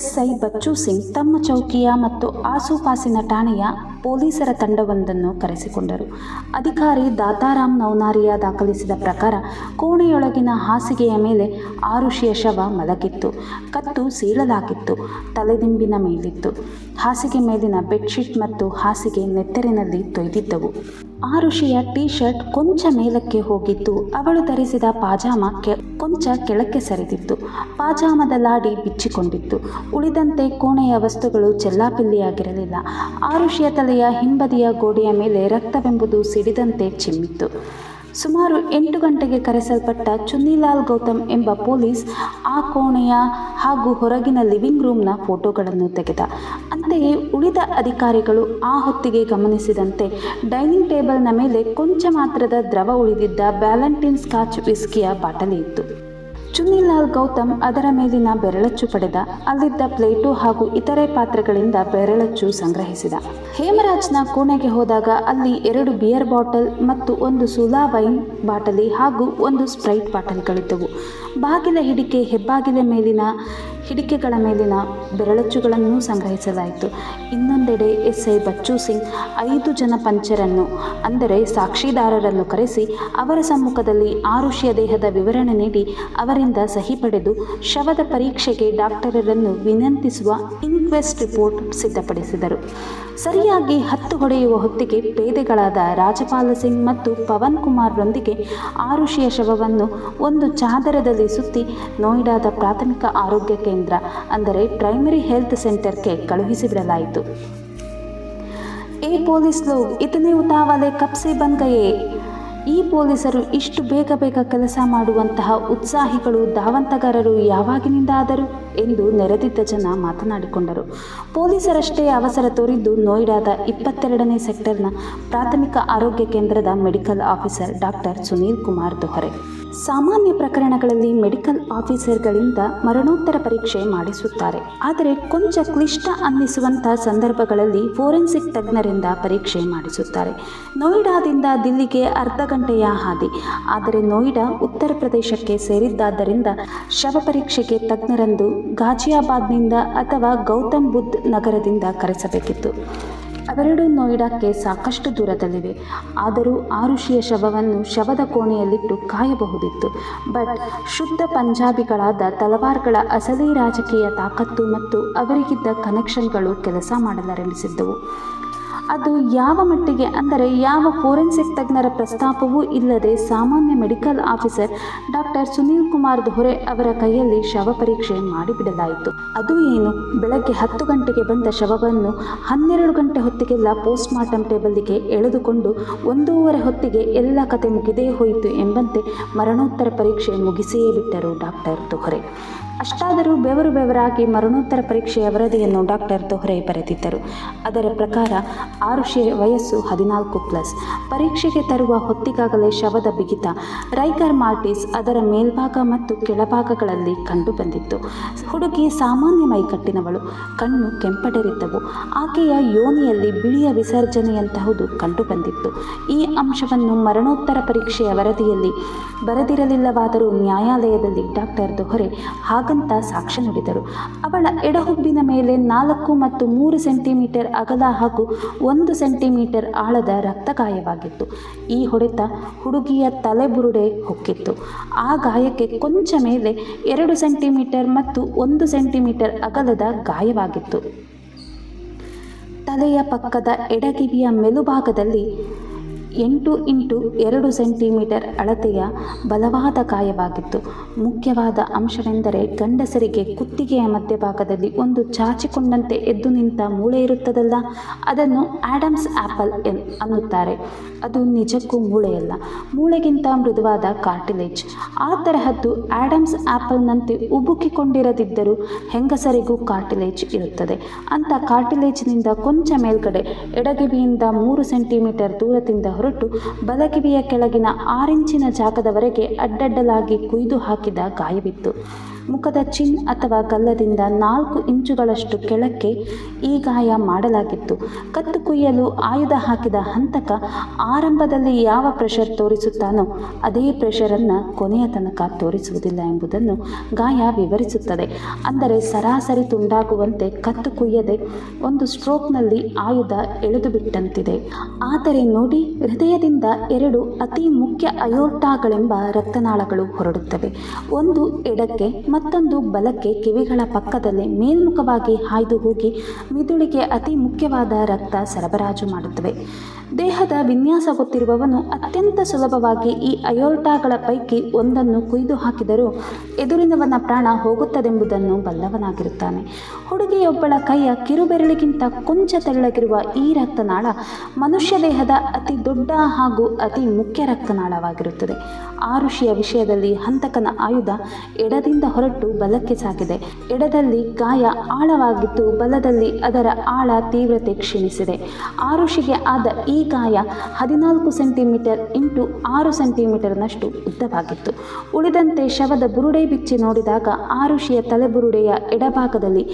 SI ಬಚ್ಚು ಸಿಂಗ್ ತಮ್ಮ ಚೌಕಿಯ ಮತ್ತು ಆಸುಪಾಸಿನ ಠಾಣೆಯ ಪೊಲೀಸರ ತಂಡವೊಂದನ್ನು ಕರೆಸಿಕೊಂಡರು. ಅಧಿಕಾರಿ ದಾತಾರಾಮ್ ನೌನಾರಿಯಾ ದಾಖಲಿಸಿದ ಪ್ರಕಾರ ಕೋಣೆಯೊಳಗಿನ ಹಾಸಿಗೆಯ ಮೇಲೆ ಆರುಷಿಯ ಶವ ಮಲಗಿತ್ತು. ಕತ್ತು ಸೀಳಲಾಗಿತ್ತು. ತಲೆದಿಂಬಿನ ಮೇಲಿತ್ತು. ಹಾಸಿಗೆ ಮೇಲಿನ ಬೆಡ್ಶೀಟ್ ಮತ್ತು ಹಾಸಿಗೆ ನೆತ್ತರಿನಲ್ಲಿ ತೊಯ್ದಿದ್ದವು. ಆರುಷಿಯ ಟೀ ಶರ್ಟ್ ಕೊಂಚ ಮೇಲಕ್ಕೆ ಹೋಗಿದ್ದು ಅವಳು ಧರಿಸಿದ ಪಾಜಾಮ ಕೊಂಚ ಕೆಳಕ್ಕೆ ಸರಿದಿತ್ತು. ಪಾಜಾಮದ ಲಾಡಿ ಬಿಚ್ಚಿಕೊಂಡಿತ್ತು. ಉಳಿದಂತೆ ಕೋಣೆಯ ವಸ್ತುಗಳು ಚೆಲ್ಲಾಪಿಲ್ಲಿಯಾಗಿರಲಿಲ್ಲ. ಆರುಷಿಯ ತಲೆಯ ಹಿಂಬದಿಯ ಗೋಡೆಯ ಮೇಲೆ ರಕ್ತವೆಂಬುದು ಸಿಡಿದಂತೆ ಚಿಮ್ಮಿತ್ತು. ಸುಮಾರು 8 ಗಂಟೆಗೆ ಕರೆಸಲ್ಪಟ್ಟ ಚುನ್ನಿಲಾಲ್ ಗೌತಮ್ ಎಂಬ ಪೊಲೀಸ್ ಆ ಕೋಣೆಯ ಹಾಗೂ ಹೊರಗಿನ ಲಿವಿಂಗ್ ರೂಮ್ನ ಫೋಟೋಗಳನ್ನು ತೆಗೆದ. ಅಂತೆಯೇ ಉಳಿದ ಅಧಿಕಾರಿಗಳು ಆ ಹೊತ್ತಿಗೆ ಗಮನಿಸಿದಂತೆ ಡೈನಿಂಗ್ ಟೇಬಲ್ನ ಮೇಲೆ ಕೊಂಚ ಮಾತ್ರದ ದ್ರವ ಉಳಿದಿದ್ದ ಬ್ಯಾಲೆಂಟಿನ್ ಸ್ಕಾಚ್ ವಿಸ್ಕಿಯ ಬಾಟಲಿ ಇತ್ತು. ಚುನ್ನಿಲಾಲ್ ಗೌತಮ್ ಅದರ ಮೇಲಿನ ಬೆರಳಚ್ಚು ಪಡೆದ. ಅಲ್ಲಿದ್ದ ಪ್ಲೇಟು ಹಾಗೂ ಇತರೆ ಪಾತ್ರೆಗಳಿಂದ ಬೆರಳಚ್ಚು ಸಂಗ್ರಹಿಸಿದ. ಹೇಮರಾಜ್ನ ಕೋಣೆಗೆ ಹೋದಾಗ ಅಲ್ಲಿ 2 ಬಿಯರ್ ಬಾಟಲ್ ಮತ್ತು 1 ಸೂಲಾ ವೈನ್ ಬಾಟಲಿ ಹಾಗೂ 1 ಸ್ಪ್ರೈಟ್ ಬಾಟಲಿಗಳಿದ್ದವು. ಬಾಗಿಲ ಹಿಡಿಕೆ, ಹೆಬ್ಬಾಗಿಲ ಮೇಲಿನ ಹಿಡಿಕೆಗಳ ಮೇಲಿನ ಬೆರಳಚ್ಚುಗಳನ್ನು ಸಂಗ್ರಹಿಸಲಾಯಿತು. ಇನ್ನೊಂದೆಡೆ SI ಬಚ್ಚು ಸಿಂಗ್ 5 ಜನ ಪಂಚರನ್ನು ಅಂದರೆ ಸಾಕ್ಷಿದಾರರನ್ನು ಕರೆಸಿ ಅವರ ಸಮ್ಮುಖದಲ್ಲಿ ಆರುಷಿಯ ದೇಹದ ವಿವರಣೆ ನೀಡಿ ಅವರಿಂದ ಸಹಿ ಪಡೆದು ಶವದ ಪರೀಕ್ಷೆಗೆ ಡಾಕ್ಟರರನ್ನು ವಿನಂತಿಸುವ ಇನ್ಕ್ವೆಸ್ಟ್ ರಿಪೋರ್ಟ್ ಸಿದ್ಧಪಡಿಸಿದರು. ಸರಿಯಾಗಿ 10 ಹೊಡೆಯುವ ಹೊತ್ತಿಗೆ ಪೇದೆಗಳಾದ ರಾಜಪಾಲ ಸಿಂಗ್ ಮತ್ತು ಪವನ್ ಕುಮಾರ್ರೊಂದಿಗೆ ಆರುಷಿಯ ಶವವನ್ನು ಒಂದು ಚಾದರದಲ್ಲಿ ಸುತ್ತಿ ನೋಯ್ಡಾದ ಪ್ರಾಥಮಿಕ ಆರೋಗ್ಯ ಕೇಂದ್ರ ಅಂದರೆ ಪ್ರೈಮರಿ ಹೆಲ್ತ್ ಸೆಂಟರ್ಗೆ ಕಳುಹಿಸಿಬಿಡಲಾಯಿತು. ಪೊಲೀಸ್ ಲೋಗ್ ಇತನೆ ಉತಾವಲೆ ಕಬ್ ಸೆ ಬನ್ ಗಯೆ. ಈ ಪೊಲೀಸರು ಇಷ್ಟು ಬೇಗ ಕೆಲಸ ಮಾಡುವಂತಹ ಉತ್ಸಾಹಿಗಳು, ಧಾವಂತಗಾರರು ಯಾವಾಗಿನಿಂದ ಆದರು ಎಂದು ನೆರೆದಿದ್ದ ಜನ ಮಾತನಾಡಿಕೊಂಡರು. ಪೊಲೀಸರಷ್ಟೇ ಅವಸರ ತೋರಿದ್ದು ನೋಯ್ಡಾದ 22ನೇ ಸೆಕ್ಟರ್ನ ಪ್ರಾಥಮಿಕ ಆರೋಗ್ಯ ಕೇಂದ್ರದ medical officer doctor Sunil Kumar Dohare. ಸಾಮಾನ್ಯ ಪ್ರಕರಣಗಳಲ್ಲಿ ಮೆಡಿಕಲ್ ಆಫೀಸರ್ಗಳಿಂದ ಮರಣೋತ್ತರ ಪರೀಕ್ಷೆ ಮಾಡಿಸುತ್ತಾರೆ. ಆದರೆ ಕೊಂಚ ಕ್ಲಿಷ್ಟ ಅನ್ನಿಸುವಂಥ ಸಂದರ್ಭಗಳಲ್ಲಿ ಫೋರೆನ್ಸಿಕ್ ತಜ್ಞರಿಂದ ಪರೀಕ್ಷೆ ಮಾಡಿಸುತ್ತಾರೆ. ನೋಯ್ಡಾದಿಂದ ದಿಲ್ಲಿಗೆ ಅರ್ಧ ಗಂಟೆಯ ಹಾದಿ. ಆದರೆ ನೋಯ್ಡಾ ಉತ್ತರ ಪ್ರದೇಶಕ್ಕೆ ಸೇರಿದ್ದಾದ್ದರಿಂದ ಶವ ಪರೀಕ್ಷೆಗೆ ತಜ್ಞರಂದು ಗಾಜಿಯಾಬಾದ್ನಿಂದ ಅಥವಾ ಗೌತಮ್ ಬುದ್ಧ್ ನಗರದಿಂದ ಕರೆಸಬೇಕಿತ್ತು. ಅವೆರಡೂ ನೋಯ್ಡಾಕ್ಕೆ ಸಾಕಷ್ಟು ದೂರದಲ್ಲಿವೆ. ಆದರೂ ಆರುಷಿಯ ಶವವನ್ನು ಶವದ ಕೋಣೆಯಲ್ಲಿಟ್ಟು ಕಾಯಬಹುದಿತ್ತು. ಬಟ್ ಶುದ್ಧ ಪಂಜಾಬಿಗಳಾದ ತಲವಾರ್ಗಳ ಅಸಲಿ ರಾಜಕೀಯ ತಾಕತ್ತು ಮತ್ತು ಅವರಿಗಿದ್ದ ಕನೆಕ್ಷನ್ಗಳು ಕೆಲಸ ಮಾಡಲಾರಂಭಿಸಿದ್ದವು. ಅದು ಯಾವ ಮಟ್ಟಿಗೆ ಅಂದರೆ ಯಾವ ಫೋರೆನ್ಸಿಕ್ ತಜ್ಞರ ಪ್ರಸ್ತಾಪವೂ ಇಲ್ಲದೆ ಸಾಮಾನ್ಯ medical officer doctor Sunil Kumar ದೊರೆ ಅವರ ಕೈಯಲ್ಲಿ ಶವ ಪರೀಕ್ಷೆ ಮಾಡಿಬಿಡಲಾಯಿತು. ಅದು ಏನು, ಬೆಳಗ್ಗೆ 10 ಗಂಟೆಗೆ ಬಂದ ಶವವನ್ನು 12 ಗಂಟೆ ಹೊತ್ತಿಗೆಲ್ಲ ಪೋಸ್ಟ್ ಮಾರ್ಟಮ್ ಟೇಬಲ್ಗೆ ಎಳೆದುಕೊಂಡು 1:30 ಹೊತ್ತಿಗೆ ಎಲ್ಲ ಕತೆ ಮುಗಿದೇ ಹೋಯಿತು ಎಂಬಂತೆ ಮರಣೋತ್ತರ ಪರೀಕ್ಷೆ ಮುಗಿಸಿಯೇ ಬಿಟ್ಟರು ಡಾಕ್ಟರ್ ದೊರೆ. ಅಷ್ಟಾದರೂ ಬೆವರಾಗಿ ಮರಣೋತ್ತರ ಪರೀಕ್ಷೆಯ ವರದಿಯನ್ನು ಡಾಕ್ಟರ್ ದೊರೆ ಬರೆದಿದ್ದರು. ಅದರ ಪ್ರಕಾರ ಆರುಷಿಯ ವಯಸ್ಸು 14+. ಪರೀಕ್ಷೆಗೆ ತರುವ ಹೊತ್ತಿಗಾಗಲೇ ಶವದ ಬಿಗಿತ ರೈಗರ್ ಮಾರ್ಟಿಸ್ ಅದರ ಮೇಲ್ಭಾಗ ಮತ್ತು ಕೆಳಭಾಗಗಳಲ್ಲಿ ಕಂಡುಬಂದಿತ್ತು. ಹುಡುಗಿ ಸಾಮಾನ್ಯ ಮೈಕಟ್ಟಿನವಳು, ಕಣ್ಣು ಕೆಂಪಡೆರಿದ್ದವು. ಆಕೆಯ ಯೋನಿಯಲ್ಲಿ ಬಿಳಿಯ ವಿಸರ್ಜನೆಯಂತಹುದು ಕಂಡುಬಂದಿತ್ತು. ಈ ಅಂಶವನ್ನು ಮರಣೋತ್ತರ ಪರೀಕ್ಷೆಯ ವರದಿಯಲ್ಲಿ ಬರೆದಿರಲಿಲ್ಲವಾದರೂ ನ್ಯಾಯಾಲಯದಲ್ಲಿ ಡಾಕ್ಟರ್ ದೊರೆ ಹಾಗಂತ ಸಾಕ್ಷ್ಯ ನುಡಿದರು. ಅವಳ ಎಡಹುಬ್ಬಿನ ಮೇಲೆ 4 ಮತ್ತು 3 ಸೆಂಟಿಮೀಟರ್ ಅಗಲ ಹಾಗೂ 1 ಸೆಂಟಿಮೀಟರ್ ಆಳದ ರಕ್ತಗಾಯವಾಗಿತ್ತು. ಈ ಹೊಡೆತ ಹುಡುಗಿಯ ತಲೆಬುರುಡೆ ಹೊಕ್ಕಿತ್ತು. ಆ ಗಾಯಕ್ಕೆ ಕೊಂಚ ಮೇಲೆ 2 ಸೆಂಟಿಮೀಟರ್ ಮತ್ತು 1 ಸೆಂಟಿಮೀಟರ್ ಅಗಲದ ಗಾಯವಾಗಿತ್ತು. ತಲೆಯ ಪಕ್ಕದ ಎಡಕಿವಿಯ ಮೆಲುಭಾಗದಲ್ಲಿ 8x2 ಸೆಂಟಿಮೀಟರ್ ಅಳತೆಯ ಬಲವಾದ ಗಾಯವಾಗಿತ್ತು. ಮುಖ್ಯವಾದ ಅಂಶವೆಂದರೆ ಗಂಡಸರಿಗೆ ಕುತ್ತಿಗೆಯ ಮಧ್ಯಭಾಗದಲ್ಲಿ ಒಂದು ಚಾಚಿಕೊಂಡಂತೆ ಎದ್ದು ನಿಂತ ಮೂಳೆ ಇರುತ್ತದಲ್ಲ, ಅದನ್ನು ಆಡಮ್ಸ್ ಆ್ಯಪಲ್ ಅನ್ನುತ್ತಾರೆ. ಅದು ನಿಜಕ್ಕೂ ಮೂಳೆಯಲ್ಲ, ಮೂಳೆಗಿಂತ ಮೃದುವಾದ ಕಾರ್ಟಿಲೇಜ್. ಆ ತರಹದ್ದು ಆಡಮ್ಸ್ ಆ್ಯಪಲ್ನಂತೆ ಉಬುಕಿಕೊಂಡಿರದಿದ್ದರೂ ಹೆಂಗಸರಿಗೂ ಕಾರ್ಟಿಲೇಜ್ ಇರುತ್ತದೆ. ಅಂಥ ಕಾರ್ಟಿಲೇಜ್ನಿಂದ ಕೊಂಚ ಮೇಲ್ಗಡೆ ಎಡಗಿವಿಯಿಂದ 3 ಸೆಂಟಿಮೀಟರ್ ದೂರದಿಂದ ಹೊರಟು ಬಲಕಿವಿಯ ಕೆಳಗಿನ 6 ಇಂಚಿನ ಜಾಗದವರೆಗೆ ಅಡ್ಡಡ್ಡಲಾಗಿ ಕುಯ್ದು ಹಾಕಿದ ಗಾಯವಿತ್ತು. ಮುಖದ ಚಿನ್ ಅಥವಾ ಗಲ್ಲದಿಂದ 4 ಇಂಚುಗಳಷ್ಟು ಕೆಳಕ್ಕೆ ಈ ಗಾಯ ಮಾಡಲಾಗಿತ್ತು. ಕತ್ತು ಕುಯ್ಯಲು ಆಯುಧ ಹಾಕಿದ ಹಂತಕ ಆರಂಭದಲ್ಲಿ ಯಾವ ಪ್ರೆಷರ್ ತೋರಿಸುತ್ತಾನೋ ಅದೇ ಪ್ರೆಷರನ್ನು ಕೊನೆಯ ತನಕ ತೋರಿಸುವುದಿಲ್ಲ ಎಂಬುದನ್ನು ಗಾಯ ವಿವರಿಸುತ್ತದೆ. ಅಂದರೆ ಸರಾಸರಿ ತುಂಡಾಗುವಂತೆ ಕತ್ತು ಕುಯ್ಯದೆ ಒಂದು ಸ್ಟ್ರೋಕ್ನಲ್ಲಿ ಆಯುಧ ಎಳೆದು ಬಿಟ್ಟಂತಿದೆ. ಆದರೆ ನೋಡಿ, ಹೃದಯದಿಂದ 2 ಅತಿ ಮುಖ್ಯ ಅಯೋರ್ಟಾಗಳೆಂಬ ರಕ್ತನಾಳಗಳು ಹೊರಡುತ್ತವೆ. ಒಂದು ಎಡಕ್ಕೆ, ಮತ್ತೊಂದು ಬಲಕ್ಕೆ ಕಿವಿಗಳ ಪಕ್ಕದಲ್ಲಿ ಮೇಲ್ಮುಖವಾಗಿ ಹಾಯ್ದು ಹೋಗಿ ಮಿದುಳಿಗೆ ಅತಿ ಮುಖ್ಯವಾದ ರಕ್ತ ಸರಬರಾಜು ಮಾಡುತ್ತವೆ. ದೇಹದ ವಿನ್ಯಾಸ ಗೊತ್ತಿರುವವನು ಅತ್ಯಂತ ಸುಲಭವಾಗಿ ಈ ಅಯೋರ್ಟಾಗಳ ಪೈಕಿ ಒಂದನ್ನು ಕುಯ್ದು ಹಾಕಿದರೂ ಎದುರಿನವನ ಪ್ರಾಣ ಹೋಗುತ್ತದೆಂಬುದನ್ನು ಬಲ್ಲವನಾಗಿರುತ್ತಾನೆ. ಹುಡುಗಿಯೊಬ್ಬಳ ಕೈಯ ಕಿರುಬೆರಳಿಗಿಂತ ಕೊಂಚ ತೆಳ್ಳಗಿರುವ ಈ ರಕ್ತನಾಳ ಮನುಷ್ಯ ದೇಹದ ಅತಿ ದೊಡ್ಡ ಹಾಗೂ ಅತಿ ಮುಖ್ಯ ರಕ್ತನಾಳವಾಗಿರುತ್ತದೆ. ಆರುಷಿಯ ವಿಷಯದಲ್ಲಿ ಹಂತಕನ ಆಯುಧ ಎಡದಿಂದ ಹೊರಟು ಬಲಕ್ಕೆ ಸಾಗಿದೆ. ಎಡದಲ್ಲಿ ಗಾಯ ಆಳವಾಗಿದ್ದು ಬಲದಲ್ಲಿ ಅದರ ಆಳ ತೀವ್ರತೆ ಕ್ಷೀಣಿಸಿದೆ. ಆರುಷಿಗೆ ಆದ ಈ ಗಾಯ 14 ಸೆಂಟಿಮೀಟರ್ ಇಂಟು 6 ಸೆಂಟಿಮೀಟರ್ನಷ್ಟು ಉದ್ದವಾಗಿತ್ತು. ಉಳಿದಂತೆ ಶವದ ಬುರುಡೆ ಬಿಚ್ಚಿ ನೋಡಿದಾಗ ಆರುಷಿಯ ತಲೆಬುರುಡೆಯ ಎಡಭಾಗದಲ್ಲಿ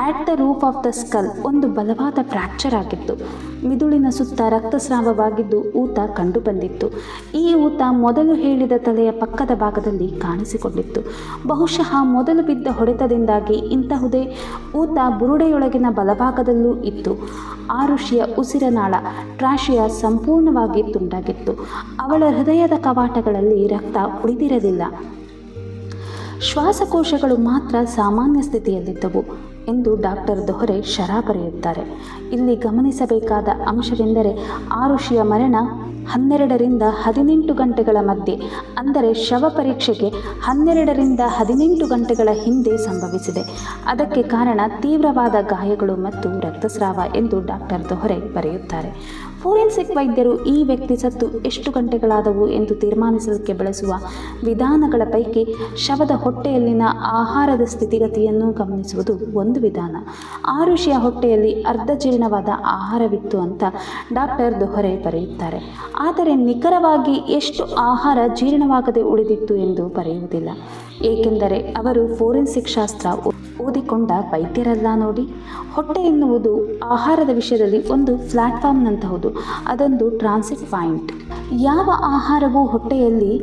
at the roof of the skull ಒಂದು ಬಲವಾದ ಫ್ರ್ಯಾಕ್ಚರ್ ಆಗಿತ್ತು. ಮಿದುಳಿನ ಸುತ್ತ ರಕ್ತಸ್ರಾವವಾಗಿದ್ದು ಊತ ಕಂಡುಬಂದಿತ್ತು. ಈ ಊತ ಮೊದಲು ಹೇಳಿದ ತಲೆಯ ಪಕ್ಕದ ಭಾಗದಲ್ಲಿ ಕಾಣಿಸಿಕೊಂಡಿತ್ತು. ಬಹುಶಃ ಮೊದಲು ಬಿದ್ದ ಹೊಡೆತದಿಂದಾಗಿ ಇಂತಹುದೇ ಊತ ಬುರುಡೆಯೊಳಗಿನ ಬಲಭಾಗದಲ್ಲೂ ಇತ್ತು. ಆರುಷಿಯ ಉಸಿರನಾಳ ಟ್ರಾಶಿಯಾ ಸಂಪೂರ್ಣವಾಗಿ ತುಂಡಾಗಿತ್ತು. ಅವಳ ಹೃದಯದ ಕವಾಟಗಳಲ್ಲಿ ರಕ್ತ ಉಳಿದಿರಲಿಲ್ಲ. ಶ್ವಾಸಕೋಶಗಳು ಮಾತ್ರ ಸಾಮಾನ್ಯ ಸ್ಥಿತಿಯಲ್ಲಿದ್ದವು ಎಂದು ಡಾಕ್ಟರ್ ದೊರೆ ಶರಾ ಬರೆಯುತ್ತಾರೆ. ಇಲ್ಲಿ ಗಮನಿಸಬೇಕಾದ ಅಂಶವೆಂದರೆ ಆರುಷಿಯ ಮರಣ 12ರಿಂದ 18 ಗಂಟೆಗಳ ಮಧ್ಯೆ, ಅಂದರೆ ಶವ ಪರೀಕ್ಷೆಗೆ 12ರಿಂದ 18 ಗಂಟೆಗಳ ಹಿಂದೆ ಸಂಭವಿಸಿದೆ. ಅದಕ್ಕೆ ಕಾರಣ ತೀವ್ರವಾದ ಗಾಯಗಳು ಮತ್ತು ರಕ್ತಸ್ರಾವ ಎಂದು ಡಾಕ್ಟರ್ ದೊರೆ ಬರೆಯುತ್ತಾರೆ. ಫೋರೆನ್ಸಿಕ್ ವೈದ್ಯರು ಈ ವ್ಯಕ್ತಿ ಸತ್ತು ಎಷ್ಟು ಗಂಟೆಗಳಾದವು ಎಂದು ತೀರ್ಮಾನಿಸಲಿಕ್ಕೆ ಬಳಸುವ ವಿಧಾನಗಳ ಪೈಕಿ ಶವದ ಹೊಟ್ಟೆಯಲ್ಲಿನ ಆಹಾರದ ಸ್ಥಿತಿಗತಿಯನ್ನು ಗಮನಿಸುವುದು ಒಂದು ವಿಧಾನ. ಆರುಷಿಯ ಹೊಟ್ಟೆಯಲ್ಲಿ ಅರ್ಧ ಜೀರ್ಣವಾದ ಆಹಾರವಿತ್ತು ಅಂತ ಡಾಕ್ಟರ್ ದೊರೆ ಬರೆಯುತ್ತಾರೆ. ಆದರೆ ನಿಖರವಾಗಿ ಎಷ್ಟು ಆಹಾರ ಜೀರ್ಣವಾಗದೆ ಉಳಿದಿತ್ತು ಎಂದು ಬರೆಯುವುದಿಲ್ಲ. ಏಕೆಂದರೆ ಅವರು ಫೋರೆನ್ಸಿಕ್ ಶಾಸ್ತ್ರ ಓದಿಕೊಂಡ ವೈದ್ಯರಲ್ಲ ನೋಡಿ. ಹೊಟ್ಟೆ ಎನ್ನುವುದು ಆಹಾರದ ವಿಷಯದಲ್ಲಿ ಒಂದು ಪ್ಲಾಟ್ಫಾರ್ಮ್ನಂತಹುದು. ಅದೊಂದು ಟ್ರಾನ್ಸಿಟ್ ಪಾಯಿಂಟ್. ಯಾವ ಆಹಾರವು ಹೊಟ್ಟೆಯಲ್ಲಿ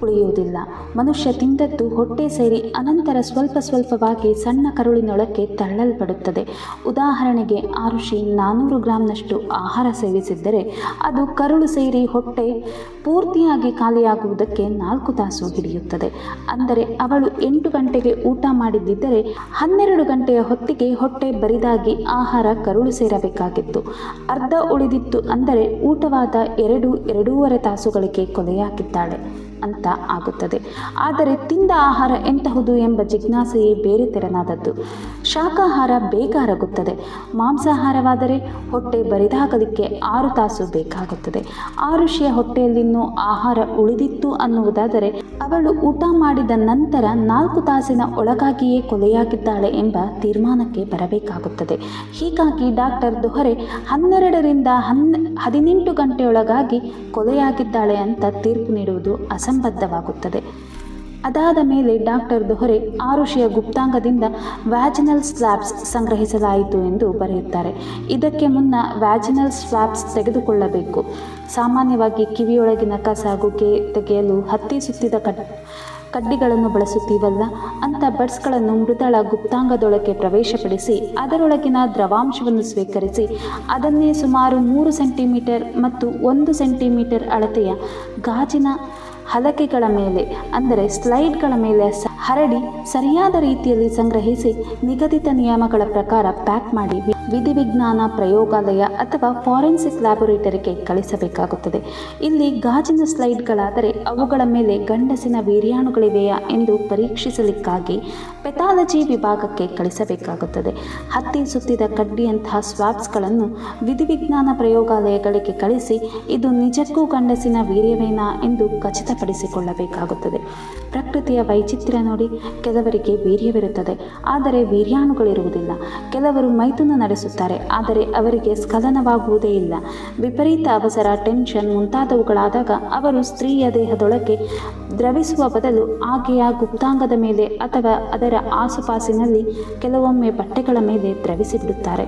ಉಳಿಯುವುದಿಲ್ಲ. ಮನುಷ್ಯ ತಿಂದದ್ದು ಹೊಟ್ಟೆ ಸೇರಿ ಅನಂತರ ಸ್ವಲ್ಪ ಸ್ವಲ್ಪವಾಗಿ ಸಣ್ಣ ಕರುಳಿನೊಳಕ್ಕೆ ತಳ್ಳಲ್ಪಡುತ್ತದೆ. ಉದಾಹರಣೆಗೆ ಆ ಋಷಿ 400 ಗ್ರಾಂನಷ್ಟು ಆಹಾರ ಸೇವಿಸಿದ್ದರೆ ಅದು ಕರುಳು ಸೇರಿ ಹೊಟ್ಟೆ ಪೂರ್ತಿಯಾಗಿ ಖಾಲಿಯಾಗುವುದಕ್ಕೆ 4 ತಾಸು ಹಿಡಿಯುತ್ತದೆ. ಅಂದರೆ ಅವಳು 8 ಗಂಟೆಗೆ ಊಟ ಮಾಡಿದ್ದರೆ 12 ಗಂಟೆಯ ಹೊತ್ತಿಗೆ ಹೊಟ್ಟೆ ಬರಿದಾಗಿ ಆಹಾರ ಕರುಳು ಸೇರಬೇಕಾಗಿತ್ತು. ಅರ್ಧ ಉಳಿದಿತ್ತು ಅಂದರೆ ಊಟವಾದ 2-2.5 ತಾಸುಗಳಿಗೆ ಕೊಲೆಯಾಗಿದ್ದಾಳೆ ಅಂತ ಆಗುತ್ತದೆ. ಆದರೆ ತಿಂದ ಆಹಾರ ಎಂತಹುದು ಎಂಬ ಜಿಜ್ಞಾಸೆಯೇ ಬೇರೆ ತೆರನಾದದ್ದು. ಶಾಕಾಹಾರ ಬೇಗ ಅರಗುತ್ತದೆ. ಮಾಂಸಾಹಾರವಾದರೆ ಹೊಟ್ಟೆ ಬರಿದಾಗಲಿಕ್ಕೆ 6 ತಾಸು ಬೇಕಾಗುತ್ತದೆ. ಆ ಋಷಿಯ ಹೊಟ್ಟೆಯಲ್ಲಿನ್ನೂ ಆಹಾರ ಉಳಿದಿತ್ತು ಅನ್ನುವುದಾದರೆ ಅವಳು ಊಟ ಮಾಡಿದ ನಂತರ 4 ತಾಸಿನ ಒಳಗಾಗಿಯೇ ಕೊಲೆಯಾಗಿದ್ದಾಳೆ ಎಂಬ ತೀರ್ಮಾನಕ್ಕೆ ಬರಬೇಕಾಗುತ್ತದೆ. ಹೀಗಾಗಿ ಡಾಕ್ಟರ್ ದೊಹರೆ 12ರಿಂದ 18 ಗಂಟೆಯೊಳಗಾಗಿ ಕೊಲೆಯಾಗಿದ್ದಾಳೆ ಅಂತ ತೀರ್ಪು ನೀಡುವುದು ಅಸಂಬದ್ಧವಾಗುತ್ತದೆ. ಅದಾದ ಮೇಲೆ ಡಾಕ್ಟರ್ ದೊಹರೆ ಆ ಋಷಿಯ ಗುಪ್ತಾಂಗದಿಂದ ವ್ಯಾಜಿನಲ್ ಸ್ವಾಬ್ಸ್ ಸಂಗ್ರಹಿಸಲಾಯಿತು ಎಂದು ಬರೆಯುತ್ತಾರೆ. ಇದಕ್ಕೆ ಮುನ್ನ ವ್ಯಾಜಿನಲ್ ಸ್ವಾಬ್ಸ್ ತೆಗೆದುಕೊಳ್ಳಬೇಕು. ಸಾಮಾನ್ಯವಾಗಿ ಕಿವಿಯೊಳಗಿನ ಕಸ ಗುಗ್ಗೆ ತೆಗೆಯಲು ಹತ್ತಿ ಸುತ್ತಿದ ಕಡ್ಡಿಗಳನ್ನು ಬಳಸುತ್ತೀವಲ್ಲ, ಅಂಥ ಬಡ್ಸ್ಗಳನ್ನು ಮೃದಳ ಗುಪ್ತಾಂಗದೊಳಗೆ ಪ್ರವೇಶಪಡಿಸಿ ಅದರೊಳಗಿನ ದ್ರವಾಂಶವನ್ನು ಸ್ವೀಕರಿಸಿ ಅದನ್ನೇ ಸುಮಾರು 3 ಸೆಂಟಿಮೀಟರ್ ಮತ್ತು 1 ಸೆಂಟಿಮೀಟರ್ ಅಳತೆಯ ಗಾಜಿನ ಹಲಗೆಗಳ ಮೇಲೆ ಅಂದರೆ ಸ್ಲೈಡ್ಗಳ ಮೇಲೆ ಹರಡಿ ಸರಿಯಾದ ರೀತಿಯಲ್ಲಿ ಸಂಗ್ರಹಿಸಿ ನಿಗದಿತ ನಿಯಮಗಳ ಪ್ರಕಾರ ಪ್ಯಾಕ್ ಮಾಡಿ ವಿಧಿವಿಜ್ಞಾನ ಪ್ರಯೋಗಾಲಯ ಅಥವಾ ಫಾರೆನ್ಸಿಕ್ ಲ್ಯಾಬೊರೇಟರಿಗೆ ಕಳಿಸಬೇಕಾಗುತ್ತದೆ. ಇಲ್ಲಿ ಗಾಜಿನ ಸ್ಲೈಡ್ಗಳಾದರೆ ಅವುಗಳ ಮೇಲೆ ಗಂಡಸಿನ ವೀರ್ಯಾಣುಗಳಿವೆಯಾ ಎಂದು ಪರೀಕ್ಷಿಸಲಿಕ್ಕಾಗಿ ಪೆಥಾಲಜಿ ವಿಭಾಗಕ್ಕೆ ಕಳಿಸಬೇಕಾಗುತ್ತದೆ. ಹತ್ತಿ ಸುತ್ತಿದ ಕಡ್ಡಿಯಂತಹ ಸ್ವಾಬ್ಸ್ಗಳನ್ನು ವಿಧಿವಿಜ್ಞಾನ ಪ್ರಯೋಗಾಲಯಗಳಿಗೆ ಕಳಿಸಿ ಇದು ನಿಜಕ್ಕೂ ಗಂಡಸಿನ ವೀರ್ಯವೇನಾ ಎಂದು ಖಚಿತಪಡಿಸಿಕೊಳ್ಳಬೇಕಾಗುತ್ತದೆ. ಪ್ರಕೃತಿಯ ವೈಚಿತ್ರ್ಯ ನೋಡಿ, ಕೆಲವರಿಗೆ ವೀರ್ಯವಿರುತ್ತದೆ ಆದರೆ ವೀರ್ಯಾಣುಗಳಿರುವುದಿಲ್ಲ. ಕೆಲವರು ಮೈಥುನ ನಡೆಸುತ್ತಾರೆ ಆದರೆ ಅವರಿಗೆ ಸ್ಖಲನವಾಗುವುದೇ ಇಲ್ಲ. ವಿಪರೀತ ಅವಸರ, ಟೆನ್ಷನ್ ಮುಂತಾದವುಗಳಾದಾಗ ಅವರು ಸ್ತ್ರೀಯ ದೇಹದೊಳಗೆ ದ್ರವಿಸುವ ಬದಲು ಆಕೆಯ ಗುಪ್ತಾಂಗದ ಮೇಲೆ ಅಥವಾ ಅದರ ಆಸುಪಾಸಿನಲ್ಲಿ ಕೆಲವೊಮ್ಮೆ ಬಟ್ಟೆಗಳ ಮೇಲೆ ದ್ರವಿಸಿಬಿಡುತ್ತಾರೆ.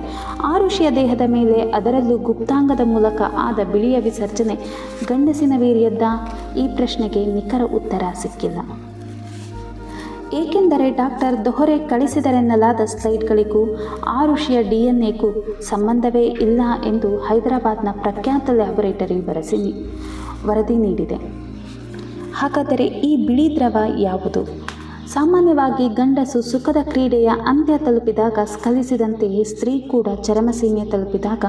ಆ ಋಷಿಯ ದೇಹದ ಮೇಲೆ ಅದರಲ್ಲೂ ಗುಪ್ತಾಂಗದ ಮೂಲಕ ಆದ ಬಿಳಿಯ ವಿಸರ್ಜನೆ ಗಂಡಸಿನ ವೀರ್ಯದ್ದ? ಈ ಪ್ರಶ್ನೆಗೆ ನಿಖರ ಉತ್ತರ ಸಿಕ್ಕಿಲ್ಲ. ಏಕೆಂದರೆ ಡಾಕ್ಟರ್ ದೊಹರೆ ಕಳಿಸಿದರೆನ್ನಲಾದ ಸ್ಲೈಡ್ಗಳಿಗೂ ಆ ಋಷಿಯ DNA ಸಂಬಂಧವೇ ಇಲ್ಲ ಎಂದು ಹೈದರಾಬಾದ್ನ ಪ್ರಖ್ಯಾತ ಲ್ಯಾಬೊರೇಟರಿ ವರದಿ ನೀಡಿದೆ. ಹಾಗಾದರೆ ಈ ಬಿಳಿ ದ್ರವ ಯಾವುದು? ಸಾಮಾನ್ಯವಾಗಿ ಗಂಡಸು ಸುಖದ ಕ್ರೀಡೆಯ ಅಂತ್ಯ ತಲುಪಿದಾಗ ಸ್ಖಲಿಸಿದಂತೆಯೇ ಸ್ತ್ರೀ ಕೂಡ ಚರಮಸೀಮೆ ತಲುಪಿದಾಗ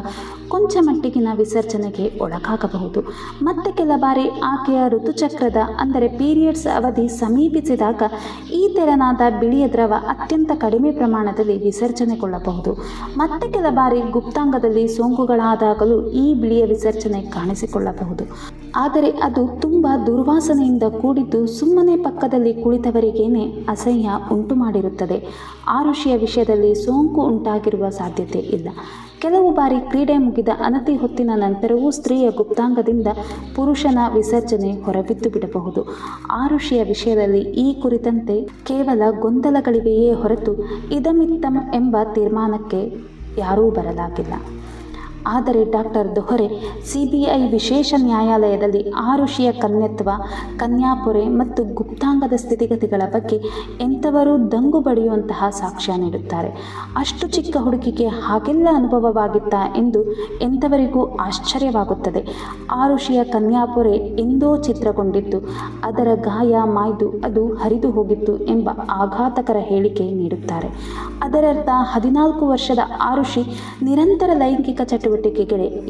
ಕೊಂಚ ಮಟ್ಟಿಗಿನ ವಿಸರ್ಜನೆಗೆ ಒಳಗಾಗಬಹುದು. ಮತ್ತೆ ಕೆಲ ಬಾರಿ ಆಕೆಯ ಋತುಚಕ್ರದ ಅಂದರೆ ಪೀರಿಯಡ್ಸ್ ಅವಧಿ ಸಮೀಪಿಸಿದಾಗ ಈ ತೆರನಾದ ಬಿಳಿಯ ದ್ರವ ಅತ್ಯಂತ ಕಡಿಮೆ ಪ್ರಮಾಣದಲ್ಲಿ ವಿಸರ್ಜನೆಗೊಳ್ಳಬಹುದು. ಮತ್ತೆ ಕೆಲ ಬಾರಿ ಗುಪ್ತಾಂಗದಲ್ಲಿ ಸೋಂಕುಗಳಾದಾಗಲೂ ಈ ಬಿಳಿಯ ವಿಸರ್ಜನೆ ಕಾಣಿಸಿಕೊಳ್ಳಬಹುದು. ಆದರೆ ಅದು ತುಂಬ ದುರ್ವಾಸನೆಯಿಂದ ಕೂಡಿದ್ದು ಸುಮ್ಮನೆ ಪಕ್ಕದಲ್ಲಿ ಕುಳಿತವರಿಗೇನೆ ಅಸಹ್ಯ ಉಂಟು ಮಾಡಿರುತ್ತದೆ. ಆ ಋಷಿಯ ವಿಷಯದಲ್ಲಿ ಸೋಂಕು ಉಂಟಾಗಿರುವ ಸಾಧ್ಯತೆ ಇಲ್ಲ. ಕೆಲವು ಬಾರಿ ಕ್ರೀಡೆ ಮುಗಿದ ಅನತಿ ಹೊತ್ತಿನ ನಂತರವೂ ಸ್ತ್ರೀಯ ಗುಪ್ತಾಂಗದಿಂದ ಪುರುಷನ ವಿಸರ್ಜನೆ ಹೊರಬಿದ್ದು ಬಿಡಬಹುದು. ಆ ಋಷಿಯ ವಿಷಯದಲ್ಲಿ ಈ ಕುರಿತಂತೆ ಕೇವಲ ಗೊಂದಲಗಳಿವೆಯೇ ಹೊರತು ಇದಮಿತ್ತಂ ಎಂಬ ತೀರ್ಮಾನಕ್ಕೆ ಯಾರೂ ಬರಲಾಗಿಲ್ಲ. ಆದರೆ ಡಾಕ್ಟರ್ ದೊಹರೆ CBI ವಿಶೇಷ ನ್ಯಾಯಾಲಯದಲ್ಲಿ ಆ ಋಷಿಯ ಕನ್ಯತ್ವ, ಕನ್ಯಾಪೊರೆ ಮತ್ತು ಗುಪ್ತಾಂಗದ ಸ್ಥಿತಿಗತಿಗಳ ಬಗ್ಗೆ ಎಂಥವರೂ ದಂಗು ಬಡಿಯುವಂತಹ ಸಾಕ್ಷ್ಯ ನೀಡುತ್ತಾರೆ. ಅಷ್ಟು ಚಿಕ್ಕ ಹುಡುಗಿಗೆ ಹಾಗೆಲ್ಲ ಅನುಭವವಾಗಿತ್ತಾ ಎಂದು ಎಂಥವರಿಗೂ ಆಶ್ಚರ್ಯವಾಗುತ್ತದೆ. ಆ ಋಷಿಯ ಕನ್ಯಾಪೊರೆ ಎಂದೋ ಚಿತ್ರಗೊಂಡಿದ್ದು ಅದರ ಗಾಯ ಮಾಯ್ದು ಅದು ಹರಿದು ಹೋಗಿತ್ತು ಎಂಬ ಆಘಾತಕರ ಹೇಳಿಕೆ ನೀಡುತ್ತಾರೆ. ಅದರರ್ಥ 14 ವರ್ಷದ ಆ ಋಷಿ ನಿರಂತರ ಲೈಂಗಿಕ ಚಟುವಟಿಕೆಗೆ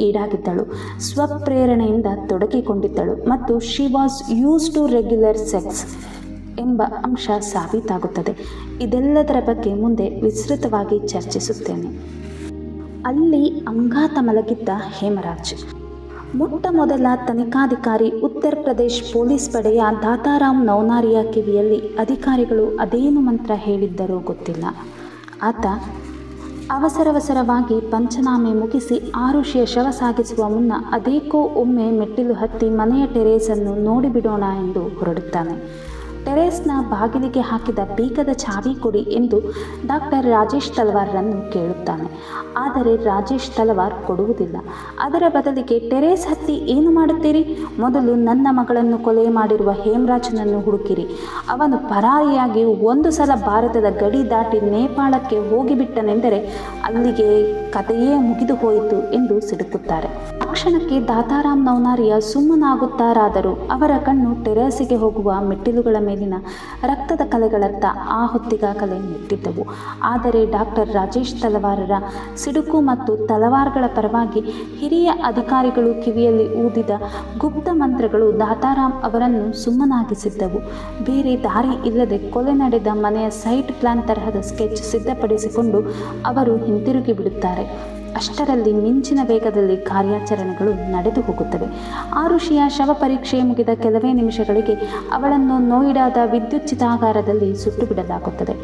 ಈಡಾಗಿದ್ದಳು, ಸ್ವಪ್ರೇರಣೆಯಿಂದ ತೊಡಗಿಕೊಂಡಿದ್ದಳು ಮತ್ತು she was use to regular sex ಎಂಬ ಅಂಶ ಸಾಬೀತಾಗುತ್ತದೆ. ಇದೆಲ್ಲದರ ಬಗ್ಗೆ ಮುಂದೆ ವಿಸ್ತೃತವಾಗಿ ಚರ್ಚಿಸುತ್ತೇನೆ. ಅಲ್ಲಿ ಅಂಗಾತ ಮಲಗಿದ್ದ ಹೇಮರಾಜ್. ಮೊಟ್ಟ ಮೊದಲ ತನಿಖಾಧಿಕಾರಿ ಉತ್ತರ ಪ್ರದೇಶ್ ಪೊಲೀಸ್ ಪಡೆಯ ದಾತಾರಾಮ್ ನೌನಾರಿಯ ಕಿವಿಯಲ್ಲಿ ಅಧಿಕಾರಿಗಳು ಅದೇನು ಮಂತ್ರ ಹೇಳಿದ್ದರೋ ಗೊತ್ತಿಲ್ಲ. ಆತ ಅವಸರವಾಗಿ ಪಂಚನಾಮೆ ಮುಗಿಸಿ ಆ ಋಷಿಯ ಶವ ಸಾಗಿಸುವ ಮುನ್ನ ಅದೇಕೋ ಒಮ್ಮೆ ಮೆಟ್ಟಿಲು ಹತ್ತಿ ಮನೆಯ ಟೆರೇಸನ್ನು ನೋಡಿಬಿಡೋಣ ಎಂದು ಹೊರಡುತ್ತಾನೆ. ಟೆರೇಸ್ನ ಬಾಗಿಲಿಗೆ ಹಾಕಿದ ಬೀಗದ ಚಾವಿ ಕೊಡಿ ಎಂದು ಡಾಕ್ಟರ್ ರಾಜೇಶ್ ತಲವಾರ್ರನ್ನು ಕೇಳುತ್ತಾನೆ. ಆದರೆ ರಾಜೇಶ್ ತಲವಾರ್ ಕೊಡುವುದಿಲ್ಲ. ಅದರ ಬದಲಿಗೆ, ಟೆರೇಸ್ ಹತ್ತಿ ಏನು ಮಾಡುತ್ತೀರಿ? ಮೊದಲು ನನ್ನ ಮಗಳನ್ನು ಕೊಲೆ ಮಾಡಿರುವ ಹೇಮರಾಜನನ್ನು ಹುಡುಕಿರಿ. ಅವನು ಪರಾರಿಯಾಗಿ ಒಂದು ಸಲ ಭಾರತದ ಗಡಿ ದಾಟಿ ನೇಪಾಳಕ್ಕೆ ಹೋಗಿಬಿಟ್ಟನೆಂದರೆ ಅಲ್ಲಿಗೆ ಕಥೆಯೇ ಮುಗಿದು ಹೋಯಿತು ಎಂದು ಸಿಡುಕುತ್ತಾರೆ. ತಕ್ಷಣಕ್ಕೆ ದಾತಾರಾಮ್ ನೌನಾರಿಯ ಸುಮ್ಮನಾಗುತ್ತಾರಾದರೂ ಅವರ ಕಣ್ಣು ಟೆರೇಸಿಗೆ ಹೋಗುವ ಮೆಟ್ಟಿಲುಗಳ ಮೇಲಿನ ರಕ್ತದ ಕಲೆಗಳತ್ತ ಆ ಹೊತ್ತಿಗಾಗಲೇ ನೆಟ್ಟಿದ್ದವು. ಆದರೆ ಡಾಕ್ಟರ್ ರಾಜೇಶ್ ತಲವಾರರ ಸಿಡುಕು ಮತ್ತು ತಲವಾರ್ಗಳ ಪರವಾಗಿ ಹಿರಿಯ ಅಧಿಕಾರಿಗಳು ಕಿವಿಯಲ್ಲಿ ಊದಿದ ಗುಪ್ತ ಮಂತ್ರಗಳು ದಾತಾರಾಮ್ ಅವರನ್ನು ಸುಮ್ಮನಾಗಿಸಿದ್ದವು. ಬೇರೆ ದಾರಿ ಇಲ್ಲದೆ ಕೊಲೆ ನಡೆದ ಮನೆಯ ಸೈಟ್ ಪ್ಲಾನ್ ತರಹದ ಸ್ಕೆಚ್ ಸಿದ್ಧಪಡಿಸಿಕೊಂಡು ಅವರು ಹಿಂತಿರುಗಿ ಬಿಡುತ್ತಾರೆ. ಅಷ್ಟರಲ್ಲಿ ಮಿಂಚಿನ ವೇಗದಲ್ಲಿ ಕಾರ್ಯಾಚರಣೆಗಳು ನಡೆದು ಹೋಗುತ್ತವೆ. ಆರುಷಿಯ ಶವ ಪರೀಕ್ಷೆ ಮುಗಿದ ಕೆಲವೇ ನಿಮಿಷಗಳಿಗೆ ಅವಳನ್ನು ನೋಯ್ಡಾದ ವಿದ್ಯುತ್ ಚಿತಾಗಾರದಲ್ಲಿ ಸುಟ್ಟು ಬಿಡಲಾಗುತ್ತದೆ.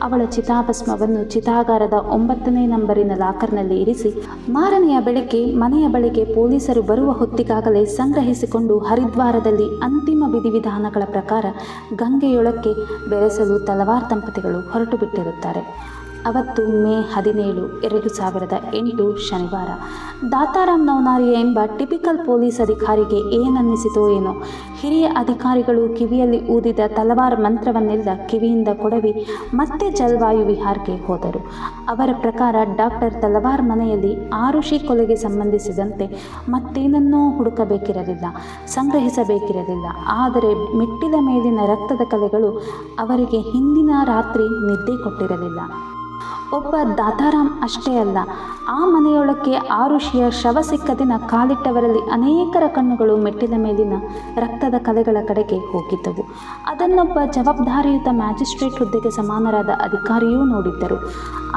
ಅವಳ ಚಿತಾಭಸ್ಮವನ್ನು ಚಿತಾಗಾರದ 9ನೇ ನಂಬರಿನ ಲಾಕರ್ನಲ್ಲಿ ಇರಿಸಿ ಮಾರನೆಯ ಬೆಳಗ್ಗೆ ಮನೆಯ ಬಳಿಗೆ ಪೊಲೀಸರು ಬರುವ ಹೊತ್ತಿಗಾಗಲೇ ಸಂಗ್ರಹಿಸಿಕೊಂಡು ಹರಿದ್ವಾರದಲ್ಲಿ ಅಂತಿಮ ವಿಧಿವಿಧಾನಗಳ ಪ್ರಕಾರ ಗಂಗೆಯೊಳಕ್ಕೆ ಬೆರೆಸಲು ತಲವಾರ್ ದಂಪತಿಗಳು ಹೊರಟು ಬಿಟ್ಟಿರುತ್ತಾರೆ. ಅವತ್ತು ಮೇ 17, 2008 ಶನಿವಾರ. ದಾತಾರಾಮ್ ನೌನಾರಿಯ ಎಂಬ ಟಿಪಿಕಲ್ ಪೊಲೀಸ್ ಅಧಿಕಾರಿಗೆ ಏನನ್ನಿಸಿತೋ ಏನೋ, ಹಿರಿಯ ಅಧಿಕಾರಿಗಳು ಕಿವಿಯಲ್ಲಿ ಊದಿದ ತಲವಾರ್ ಮಂತ್ರವನ್ನೆಲ್ಲ ಕಿವಿಯಿಂದ ಕೊಡವಿ ಮತ್ತೆ ಜಲ್ವಾಯು ವಿಹಾರ್ಗೆ ಹೋದರು. ಅವರ ಪ್ರಕಾರ ಡಾಕ್ಟರ್ ತಲವಾರ್ ಮನೆಯಲ್ಲಿ ಆರುಷಿ ಕೊಲೆಗೆ ಸಂಬಂಧಿಸಿದಂತೆ ಮತ್ತೇನನ್ನೂ ಹುಡುಕಬೇಕಿರಲಿಲ್ಲ, ಸಂಗ್ರಹಿಸಬೇಕಿರಲಿಲ್ಲ. ಆದರೆ ಮೆಟ್ಟಿಲ ಮೇಲಿನ ರಕ್ತದ ಕಲೆಗಳು ಅವರಿಗೆ ಹಿಂದಿನ ರಾತ್ರಿ ನಿದ್ದೆ ಕೊಟ್ಟಿರಲಿಲ್ಲ. ಒಬ್ಬ ದಾತಾರಾಮ್ ಅಷ್ಟೇ ಅಲ್ಲ, ಆ ಮನೆಯೊಳಕ್ಕೆ ಆರುಷಿಯ ಶವ ಸಿಕ್ಕ ದಿನ ಕಾಲಿಟ್ಟವರಲ್ಲಿ ಅನೇಕರ ಕಣ್ಣುಗಳು ಮೆಟ್ಟಿಲ ಮೇಲಿನ ರಕ್ತದ ಕಲೆಗಳ ಕಡೆಗೆ ಹೋಗಿದ್ದವು. ಅದನ್ನೊಬ್ಬ ಜವಾಬ್ದಾರಿಯುತ ಮ್ಯಾಜಿಸ್ಟ್ರೇಟ್ ಹುದ್ದೆಗೆ ಸಮಾನರಾದ ಅಧಿಕಾರಿಯೂ ನೋಡಿದ್ದರು.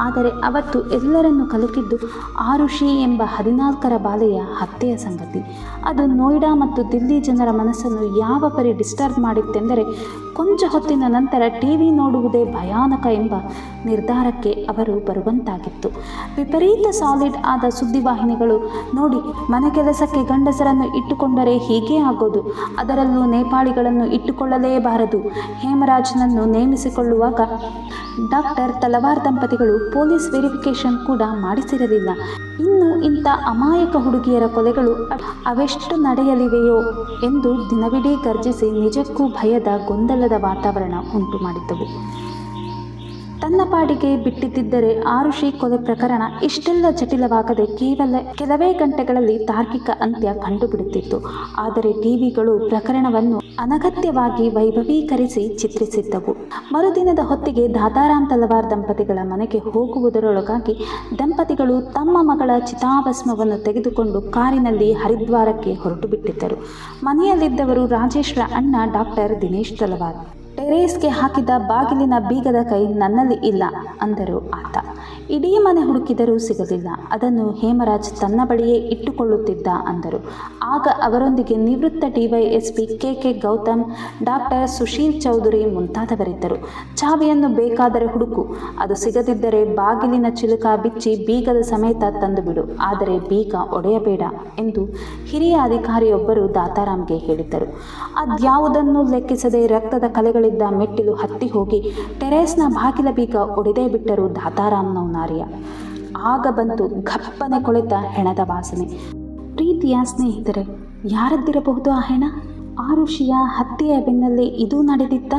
ಆದರೆ ಅವತ್ತು ಎಲ್ಲರನ್ನು ಕಲಕಿದ್ದು ಆರುಷಿ ಎಂಬ 14ರ ಬಾಲೆಯ ಹತ್ಯೆಯ ಸಂಗತಿ. ಅದು ನೋಯ್ಡಾ ಮತ್ತು ದಿಲ್ಲಿ ಜನರ ಮನಸ್ಸನ್ನು ಯಾವ ಪರಿ ಡಿಸ್ಟರ್ಬ್ ಮಾಡಿತ್ತೆಂದರೆ, ಕೊಂಚ ಹೊತ್ತಿನ ನಂತರ ಟಿವಿ ನೋಡುವುದೇ ಭಯಾನಕ ಎಂಬ ನಿರ್ಧಾರಕ್ಕೆ ಅವರು ಬರುವಂತಾಗಿತ್ತು. ವಿಪರೀತ ಸಾಲಿಡ್ ಆದ ಸುದ್ದಿವಾಹಿನಿಗಳು, ನೋಡಿ, ಮನೆ ಕೆಲಸಕ್ಕೆ ಗಂಡಸರನ್ನು ಇಟ್ಟುಕೊಂಡರೆ ಹೀಗೆ ಆಗೋದು, ಅದರಲ್ಲೂ ನೇಪಾಳಿಗಳನ್ನು ಇಟ್ಟುಕೊಳ್ಳಲೇಬಾರದು, ಹೇಮರಾಜ್ನನ್ನು ನೇಮಿಸಿಕೊಳ್ಳುವಾಗ ಡಾಕ್ಟರ್ ತಲವಾರ್ ದಂಪತಿಗಳು ಪೊಲೀಸ್ ವೆರಿಫಿಕೇಶನ್ ಕೂಡ ಮಾಡಿಸಿರಲಿಲ್ಲ, ಇನ್ನು ಇಂಥ ಅಮಾಯಕ ಹುಡುಗಿಯರ ಕೊಲೆಗಳು ಅವೆಷ್ಟು ನಡೆಯಲಿವೆಯೋ ಎಂದು ದಿನವಿಡೀ ಗರ್ಜಿಸಿ ನಿಜಕ್ಕೂ ಭಯದ ಗೊಂದಲದ ವಾತಾವರಣ ಉಂಟು ಮಾಡಿದ್ದವು. ತನ್ನ ಪಾಡಿಗೆ ಬಿಟ್ಟಿದ್ದರೆ ಆರುಷಿ ಕೊಲೆ ಪ್ರಕರಣ ಇಷ್ಟೆಲ್ಲ ಜಟಿಲವಾಗದೆ ಕೆಲವೇ ಗಂಟೆಗಳಲ್ಲಿ ತಾರ್ಕಿಕ ಅಂತ್ಯ ಕಂಡುಬಿಡುತ್ತಿತ್ತು. ಆದರೆ ಟಿವಿಗಳು ಪ್ರಕರಣವನ್ನು ಅನಗತ್ಯವಾಗಿ ವೈಭವೀಕರಿಸಿ ಚಿತ್ರಿಸಿದ್ದವು. ಮರುದಿನದ ಹೊತ್ತಿಗೆ ದಾತಾರಾಮ್ ತಲವಾರ್ ದಂಪತಿಗಳ ಮನೆಗೆ ಹೋಗುವುದರೊಳಗಾಗಿ ದಂಪತಿಗಳು ತಮ್ಮ ಮಗಳ ಚಿತಾಭಸ್ಮವನ್ನು ತೆಗೆದುಕೊಂಡು ಕಾರಿನಲ್ಲಿ ಹರಿದ್ವಾರಕ್ಕೆ ಹೊರಟು ಬಿಟ್ಟಿದ್ದರು. ಮನೆಯಲ್ಲಿದ್ದವರು ರಾಜೇಶ್ರ ಅಣ್ಣ ಡಾಕ್ಟರ್ ದಿನೇಶ್ ತಲವಾರ್. ಟೆರೇಸ್ಗೆ ಹಾಕಿದ ಬಾಗಿಲಿನ ಬೀಗದ ಕೈ ನನ್ನಲ್ಲಿ ಇಲ್ಲ ಅಂದರು ಆತ. ಇಡೀ ಮನೆ ಹುಡುಕಿದರೂ ಸಿಗಲಿಲ್ಲ. ಅದನ್ನು ಹೇಮರಾಜ್ ತನ್ನ ಬಳಿಯೇ ಇಟ್ಟುಕೊಳ್ಳುತ್ತಿದ್ದ ಅಂದರು. ಆಗ ಅವರೊಂದಿಗೆ ನಿವೃತ್ತ DYSP K Gautam, doctor Sushil Chaudhary ಮುಂತಾದವರಿದ್ದರು. ಚಾವಿಯನ್ನು ಬೇಕಾದರೆ ಹುಡುಕು, ಅದು ಸಿಗದಿದ್ದರೆ ಬಾಗಿಲಿನ ಚಿಲುಕ ಬಿಚ್ಚಿ ಬೀಗದ ಸಮೇತ ತಂದುಬಿಡು, ಆದರೆ ಬೀಗ ಒಡೆಯಬೇಡ ಎಂದು ಹಿರಿಯ ಅಧಿಕಾರಿಯೊಬ್ಬರು ದಾತಾರಾಮ್ಗೆ ಹೇಳಿದ್ದರು. ಅದ್ಯಾವುದನ್ನೂ ಲೆಕ್ಕಿಸದೆ ರಕ್ತದ ಕಲೆಗಳಿದ್ದ ಮೆಟ್ಟಿಲು ಹತ್ತಿ ಹೋಗಿ ಟೆರೇಸ್ನ ಬಾಗಿಲ ಬೀಗ ಒಡೆದೇ ಬಿಟ್ಟರು ದಾತಾರಾಮ್ ನೌನಾರಿಯ. ಆಗ ಬಂತು ಗಪ್ಪನೆ ಕೊಳೆತ ಹೆಣದ ವಾಸನೆ. ಪ್ರೀತಿಯ ಸ್ನೇಹಿತರೆ, ಯಾರದ್ದಿರಬಹುದು ಆ ಹೆಣ? ಆರುಷಿಯ ಹತ್ಯೆಯ ಬೆನ್ನಲ್ಲೇ ಇದು ನಡೆದಿತ್ತ?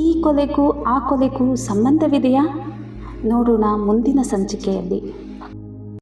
ಈ ಕೊಲೆಗೂ ಆ ಕೊಲೆಗೂ ಸಂಬಂಧವಿದೆಯಾ? ನೋಡೋಣ ಮುಂದಿನ ಸಂಚಿಕೆಯಲ್ಲಿ.